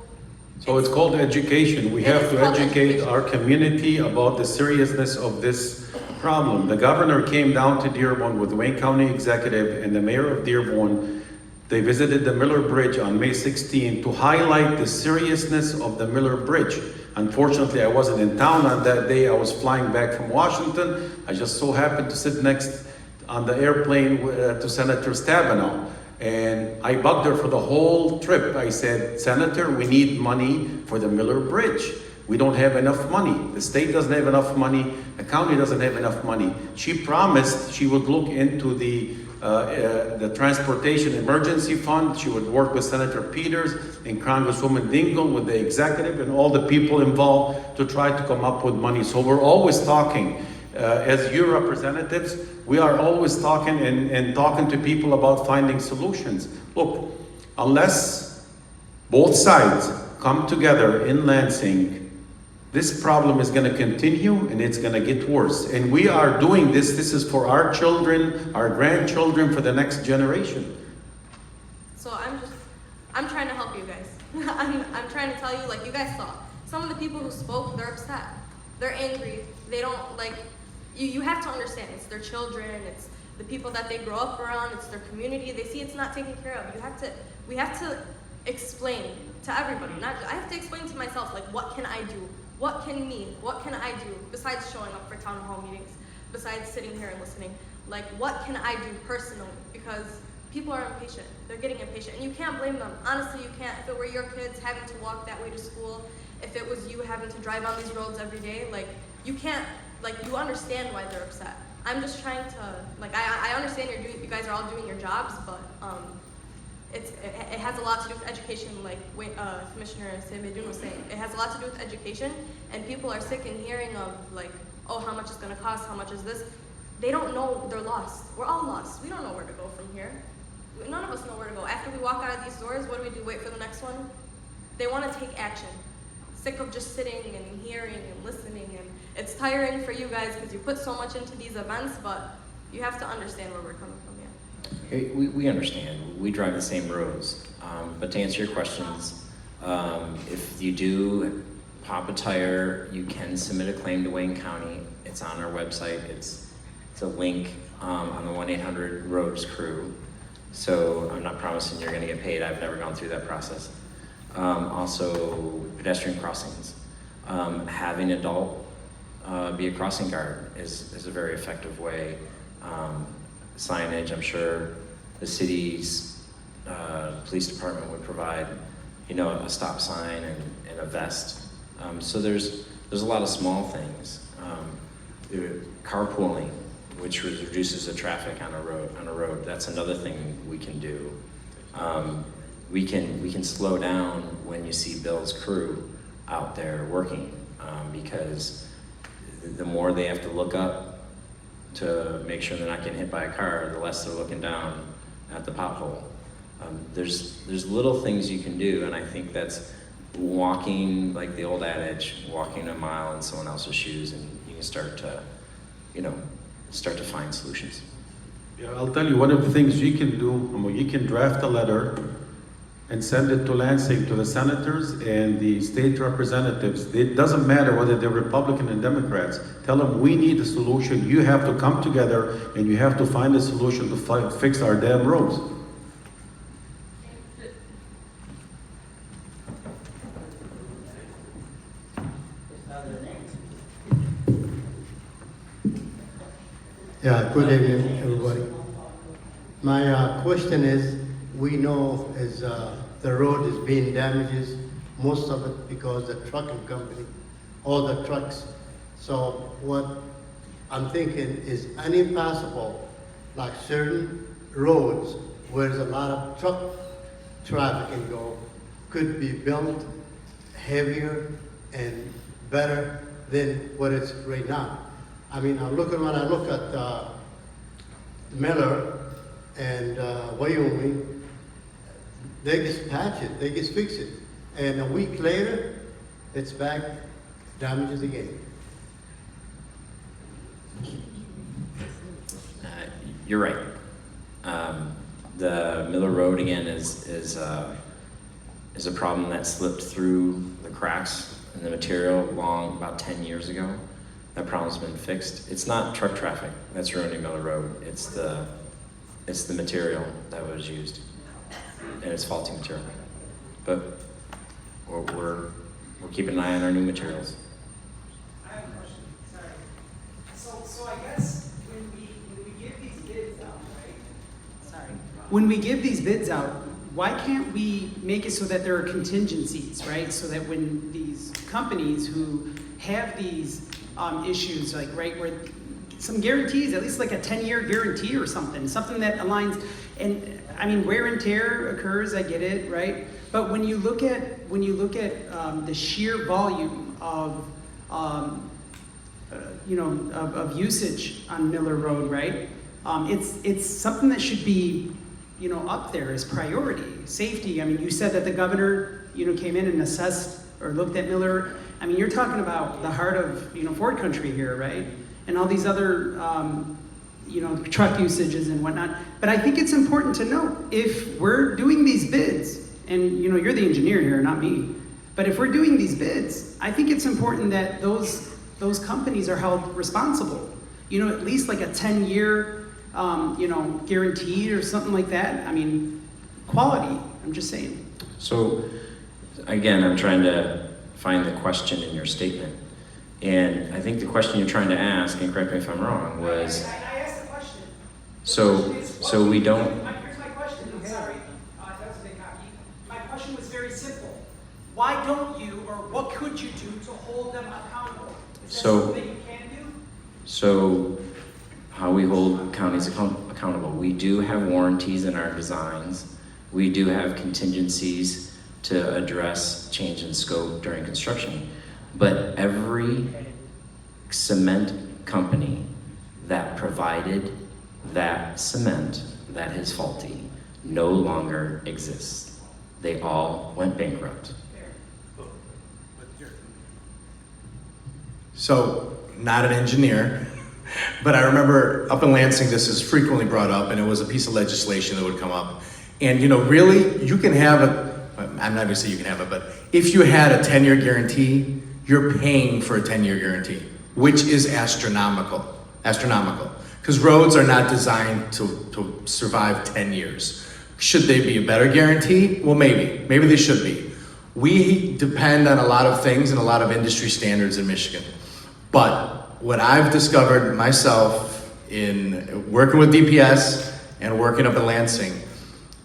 [SPEAKER 1] it's called education. We
[SPEAKER 19] It
[SPEAKER 1] have
[SPEAKER 19] is
[SPEAKER 1] to
[SPEAKER 19] called
[SPEAKER 1] educate
[SPEAKER 19] education.
[SPEAKER 1] our community about the seriousness of this problem. The governor came down to Dearborn with the Wayne County Executive and the mayor of Dearborn. They visited the Miller Bridge on May 16 to highlight the seriousness of the Miller Bridge. Unfortunately, I wasn't in town on that day. I was flying back from Washington. I just so happened to sit next on the airplane to Senator Stabenow. And I bugged her for the whole trip. I said, Senator, we need money for the Miller Bridge. We don't have enough money. The state doesn't have enough money. The county doesn't have enough money. She promised she would look into the Transportation Emergency Fund. She would work with Senator Peters and Congresswoman Dingell with the executive and all the people involved to try to come up with money. So we're always talking. As your representatives, we are always talking and talking to people about finding solutions. Look, unless both sides come together in Lansing, this problem is going to continue and it's going to get worse. And we are doing this. This is for our children, our grandchildren, for the next generation.
[SPEAKER 19] So I'm trying to help you guys. I'm trying to tell you, like you guys saw, some of the people who spoke, they're upset. They're angry. They don't like, you have to understand, it's their children, it's the people that they grow up around, it's their community. They see it's not taken care of. We have to explain to everybody. I have to explain to myself, like, what can I do? What can I do besides showing up for town hall meetings, besides sitting here and listening? Like, what can I do personally? Because people are impatient. They're getting impatient. And you can't blame them. Honestly, you can't. If it were your kids having to walk that way to school, if it was you having to drive on these roads every day, like, you can't, like, you understand why they're upset. I'm just trying to, like, I understand you guys are all doing your jobs, but it has a lot to do with education, like Commissioner Sam Baydoun was saying. It has a lot to do with education, and people are sick in hearing of, like, oh, how much it's going to cost, how much is this? They don't know, they're lost. We're all lost. We don't know where to go from here. None of us know where to go. After we walk out of these doors, what do? Wait for the next one? They want to take action. Sick of just sitting and hearing and listening, and it's tiring for you guys because you put so much into these events, but you have to understand where we're coming from, yeah.
[SPEAKER 2] Hey, we understand. We drive the same roads. But to answer your questions, if you do pop a tire, you can submit a claim to Wayne County. It's on our website. It's a link on the 1-800-ROADS crew. So I'm not promising you're going to get paid. I've never gone through that process. Also, pedestrian crossings. Having an adult be a crossing guard is a very effective way. Signage, I'm sure the city's police department would provide, a stop sign and a vest. So there's a lot of small things. Carpooling, which reduces the traffic on a road. That's another thing we can do. We can slow down when you see Bill's crew out there working, because the more they have to look up to make sure they're not getting hit by a car, the less they're looking down at the pothole. There's little things you can do, and I think that's walking, like the old adage, walking a mile in someone else's shoes, and you can start to find solutions.
[SPEAKER 1] Yeah, I'll tell you, one of the things you can do, you can draft a letter and send it to Lansing, to the senators and the state representatives. It doesn't matter whether they're Republican and Democrats. Tell them we need a solution. You have to come together and you have to find a solution to fix our damn roads.
[SPEAKER 20] Yeah, good evening, everybody. My question is, we know as the road is being damaged, most of it because the trucking company all the trucks. So what I'm thinking is any possible, like certain roads where there's a lot of truck traffic can go, could be built heavier and better than what it's right now. I mean, when I look at Miller and Wyoming, they just patch it, they just fix it. And a week later, it's back, damages again.
[SPEAKER 2] You're right. The Miller Road again is a problem that slipped through the cracks in the material about 10 years ago. That problem's been fixed. It's not truck traffic that's ruining Miller Road. It's the material that was used, and it's faulty material. But we're keeping an eye on our new materials.
[SPEAKER 21] I have a question. Sorry. So I guess when we give these bids out, right? Sorry. When we give these bids out, why can't we make it so that there are contingencies, right? So that when these companies who have these issues, like, right, where some guarantees, at least like a 10-year guarantee or something that aligns, and I mean, wear and tear occurs, I get it, right? But when you look at the sheer volume of of usage on Miller Road, right? It's something that should be, up there as priority. Safety. I mean, you said that the governor, came in and assessed or looked at Miller. I mean, you're talking about the heart of, Ford country here, right? And all these other, truck usages and whatnot. But I think it's important to note, if we're doing these bids, and you're the engineer here, not me, but if we're doing these bids, I think it's important that those companies are held responsible. At least like a 10-year, guaranteed or something like that. I mean, quality, I'm just saying.
[SPEAKER 2] So, again, I'm trying to find the question in your statement. And I think the question you're trying to ask, and correct me if I'm wrong, was...
[SPEAKER 21] I asked the question.
[SPEAKER 2] So we don't...
[SPEAKER 21] Here's my question. I'm sorry. That was a big copy. My question was very simple. Why don't you, or what could you do to hold them accountable? Is that something you can do?
[SPEAKER 2] So, how we hold counties accountable. We do have warranties in our designs. We do have contingencies to address change in scope during construction. But every cement company that provided that cement that is faulty no longer exists. They all went bankrupt.
[SPEAKER 12] So, not an engineer, but I remember up in Lansing, this is frequently brought up, and it was a piece of legislation that would come up. And really, you can have I'm not gonna say you can have it, but if you had a 10-year guarantee, you're paying for a 10-year guarantee, which is astronomical. Because roads are not designed to survive 10 years. Should they be a better guarantee? Well, maybe they should be. We depend on a lot of things and a lot of industry standards in Michigan. But what I've discovered myself in working with DPS and working up in Lansing,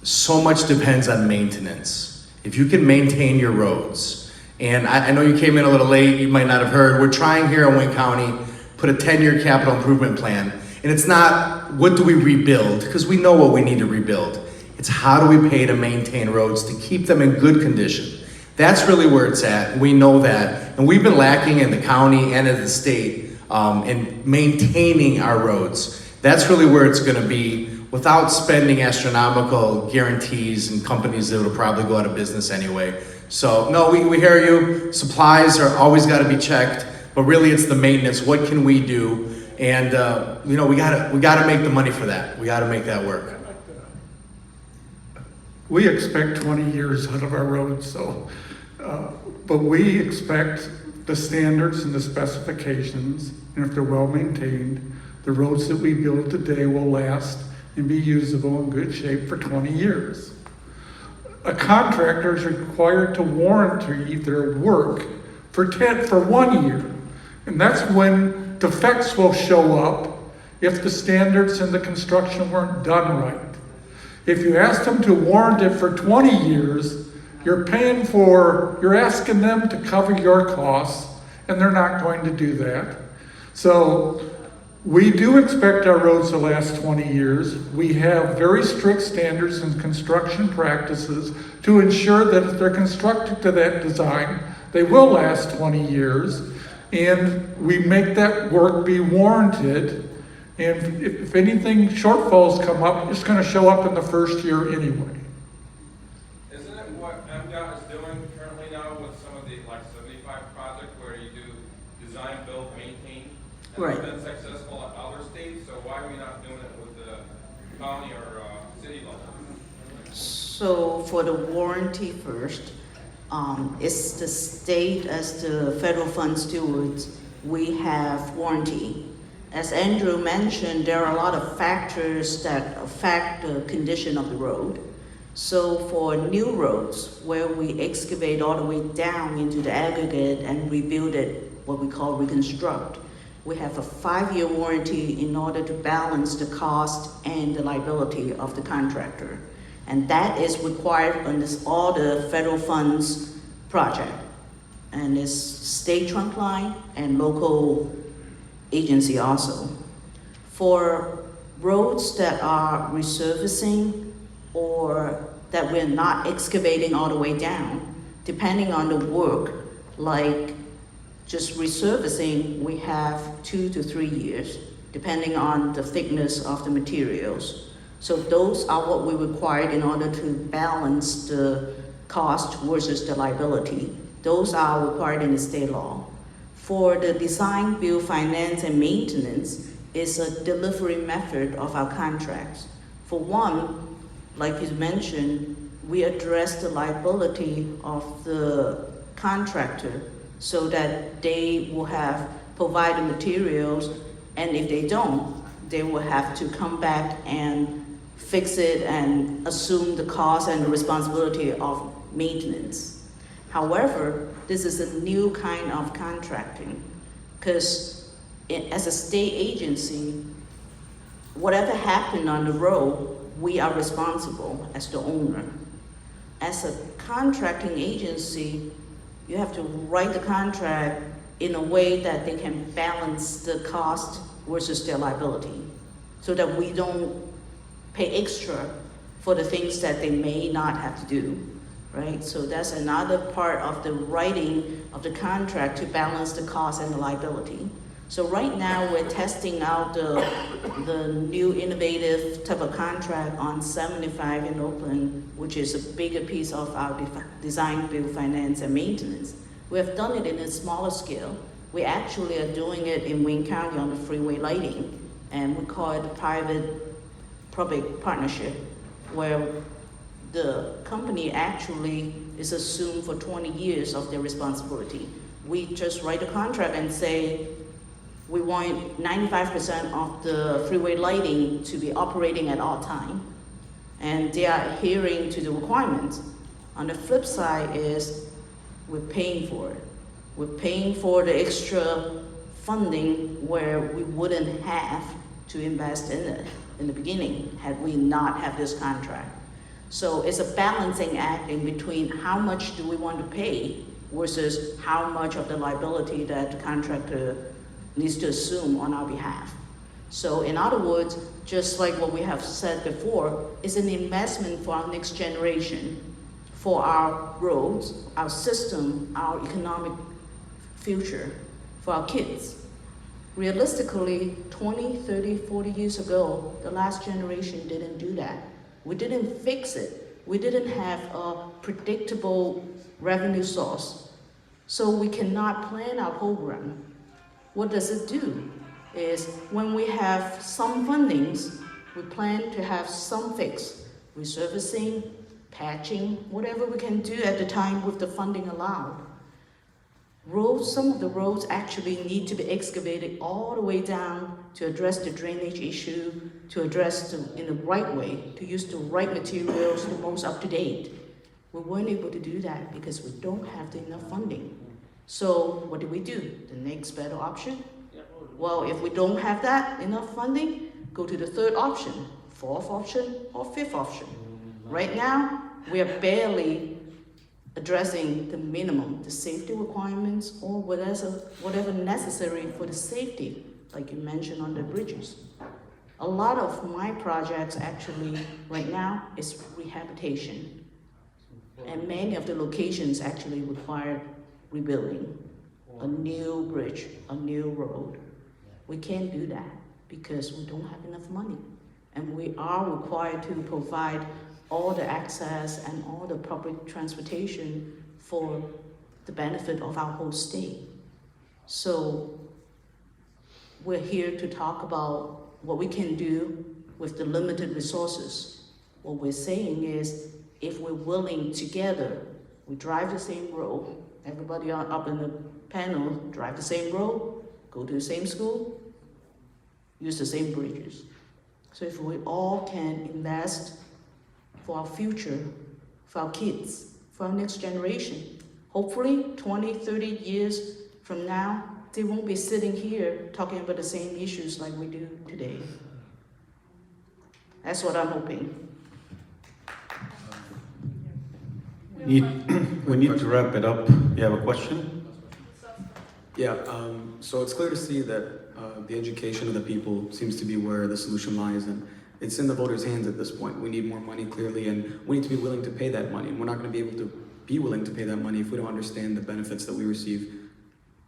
[SPEAKER 12] so much depends on maintenance. If you can maintain your roads, and I know you came in a little late, you might not have heard, we're trying here in Wayne County, put a 10-year capital improvement plan. And it's not, what do we rebuild? Because we know what we need to rebuild. It's how do we pay to maintain roads to keep them in good condition? That's really where it's at. We know that. And we've been lacking in the county and in the state in maintaining our roads. That's really where it's gonna be without spending astronomical guarantees and companies that will probably go out of business anyway. So no, we hear you. Supplies are always gotta be checked, but really it's the maintenance. What can we do? And we gotta make the money for that. We gotta make that work.
[SPEAKER 15] We expect 20 years out of our roads, but we expect the standards and the specifications, and if they're well maintained, the roads that we build today will last and be usable in good shape for 20 years. A contractor is required to warranty their work for 1 year, and that's when defects will show up if the standards in the construction weren't done right. If you ask them to warrant it for 20 years, you're asking them to cover your costs, and they're not going to do that. So we do expect our roads to last 20 years. We have very strict standards and construction practices to ensure that if they're constructed to that design, they will last 20 years. And we make that work be warranted. And if anything shortfalls come up, it's going to show up in the first year anyway.
[SPEAKER 7] Isn't it what MDOT is doing currently now with some of the like 75 project where you do design, build, maintain? And
[SPEAKER 14] Right.
[SPEAKER 7] It's been successful at other states, so why are we not doing it with the county or city level?
[SPEAKER 14] So for the warranty first, it's the state as the federal fund stewards, we have warranty. As Andrew mentioned, there are a lot of factors that affect the condition of the road. So for new roads, where we excavate all the way down into the aggregate and rebuild it, what we call reconstruct, we have a 5-year warranty in order to balance the cost and the liability of the contractor. And that is required on all the federal funds project. And it's state trunk line and local agency also. For roads that are resurfacing or that we're not excavating all the way down, depending on the work, like just resurfacing, we have 2 to 3 years, depending on the thickness of the materials. So those are what we require in order to balance the cost versus the liability. Those are required in the state law. For the design, build, finance, and maintenance is a delivery method of our contracts. For one, like you mentioned, we address the liability of the contractor so that they will have provided materials, and if they don't, they will have to come back and fix it and assume the cost and the responsibility of maintenance. However, this is a new kind of contracting because as a state agency, whatever happened on the road, we are responsible as the owner. As a contracting agency, you have to write the contract in a way that they can balance the cost versus their liability so that we don't pay extra for the things that they may not have to do. Right? So that's another part of the writing of the contract to balance the cost and the liability. So right now we're testing out the new innovative type of contract on 75 in Oakland, which is a bigger piece of our design, build, finance, and maintenance. We have done it in a smaller scale. We actually are doing it in Wayne County on the freeway lighting, and we call it a private-public partnership, where the company actually is assumed for 20 years of their responsibility. We just write a contract and say, we want 95% of the freeway lighting to be operating at all time. And they are adhering to the requirements. On the flip side is, we're paying for it. We're paying for the extra funding where we wouldn't have to invest in it in the beginning had we not have this contract. So it's a balancing act in between how much do we want to pay versus how much of the liability that the contractor needs to assume on our behalf. So in other words, just like what we have said before, it's an investment for our next generation, for our roads, our system, our economic future, for our kids. Realistically, 20, 30, 40 years ago, the last generation didn't do that. We didn't fix it. We didn't have a predictable revenue source. So we cannot plan our program. What does it do? Is when we have some fundings, we plan to have some fix, resurfacing, patching, whatever we can do at the time with the funding allowed. Roads, some of the roads actually need to be excavated all the way down to address the drainage issue, to address in the right way, to use the right materials, the most up to date. We weren't able to do that because we don't have enough funding. So what do? The next better option? Well, if we don't have that enough funding, go to the third option, fourth option, or fifth option. Right now, we are barely addressing the minimum, the safety requirements, or whatever necessary for the safety, like you mentioned on the bridges. A lot of my projects actually right now is rehabilitation. And many of the locations actually require rebuilding, a new bridge, a new road. We can't do that because we don't have enough money. And we are required to provide all the access and all the public transportation for the benefit of our whole state. So we're here to talk about what we can do with the limited resources. What we're saying is, if we're willing together, we drive the same road, everybody up in the panel drive the same road, go to the same school, use the same bridges. So if we all can invest for our future, for our kids, for our next generation, hopefully 20, 30 years from now, they won't be sitting here talking about the same issues like we do today. That's what I'm hoping.
[SPEAKER 1] We need to wrap it up. You have a question?
[SPEAKER 12] Yeah, so it's clear to see that the education of the people seems to be where the solution lies, and it's in the voters' hands at this point. We need more money, clearly, and we need to be willing to pay that money, and we're not going to be able to be willing to pay that money if we don't understand the benefits that we receive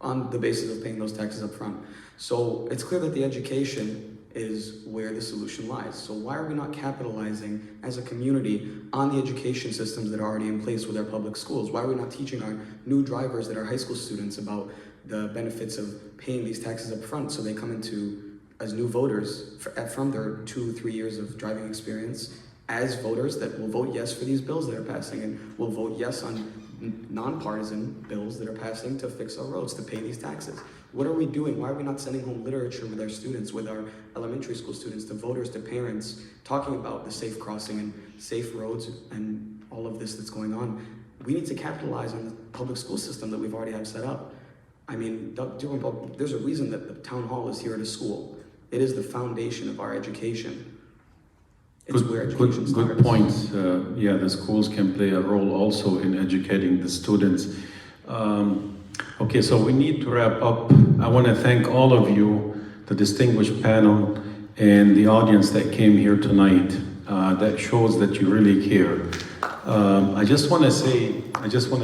[SPEAKER 12] on the basis of paying those taxes up front. So it's clear that the education is where the solution lies. So why are we not capitalizing as a community on the education systems that are already in place with our public schools? Why are we not teaching our new drivers that are high school students about the benefits of paying these taxes up front so they come into as new voters from their 2-3 years of driving experience as voters that will vote yes for these bills that are passing and will vote yes on nonpartisan bills that are passing to fix our roads, to pay these taxes. What are we doing? Why are we not sending home literature with our students, with our elementary school students, to voters, to parents, talking about the safe crossing and safe roads and all of this that's going on? We need to capitalize on the public school system that we've already have set up. I mean, there's a reason that the town hall is here at a school. It is the foundation of our education. It's where education starts.
[SPEAKER 1] Good points. Yeah, the schools can play a role also in educating the students. Okay, so we need to wrap up. I want to thank all of you, the distinguished panel, and the audience that came here tonight. That shows that you really care. I just want to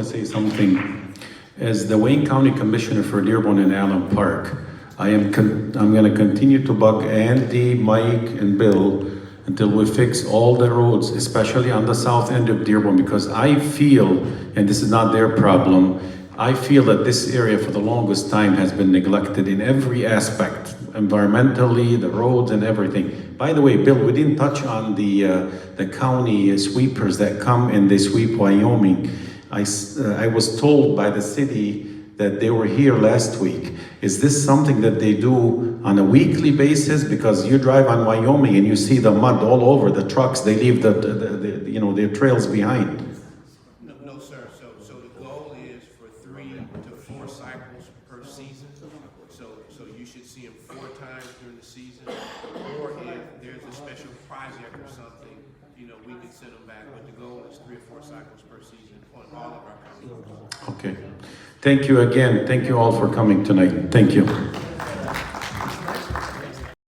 [SPEAKER 1] say something. As the Wayne County Commissioner for Dearborn and Allen Park, I'm going to continue to bug Andy, Mike, and Bill until we fix all the roads, especially on the south end of Dearborn, because I feel, and this is not their problem, I feel that this area for the longest time has been neglected in every aspect, environmentally, the roads and everything. By the way, Bill, we didn't touch on the county sweepers that come and they sweep Wyoming. I was told by the city that they were here last week. Is this something that they do on a weekly basis? Because you drive on Wyoming and you see the mud all over the trucks. They leave their trails behind.
[SPEAKER 3] No, sir. So the goal is for 3 to 4 cycles per season. So you should see them 4 times during the season. Or if there's a special project or something, we can send them back. But the goal is 3 or 4 cycles per season on all of our county roads.
[SPEAKER 1] Okay. Thank you again. Thank you all for coming tonight. Thank you.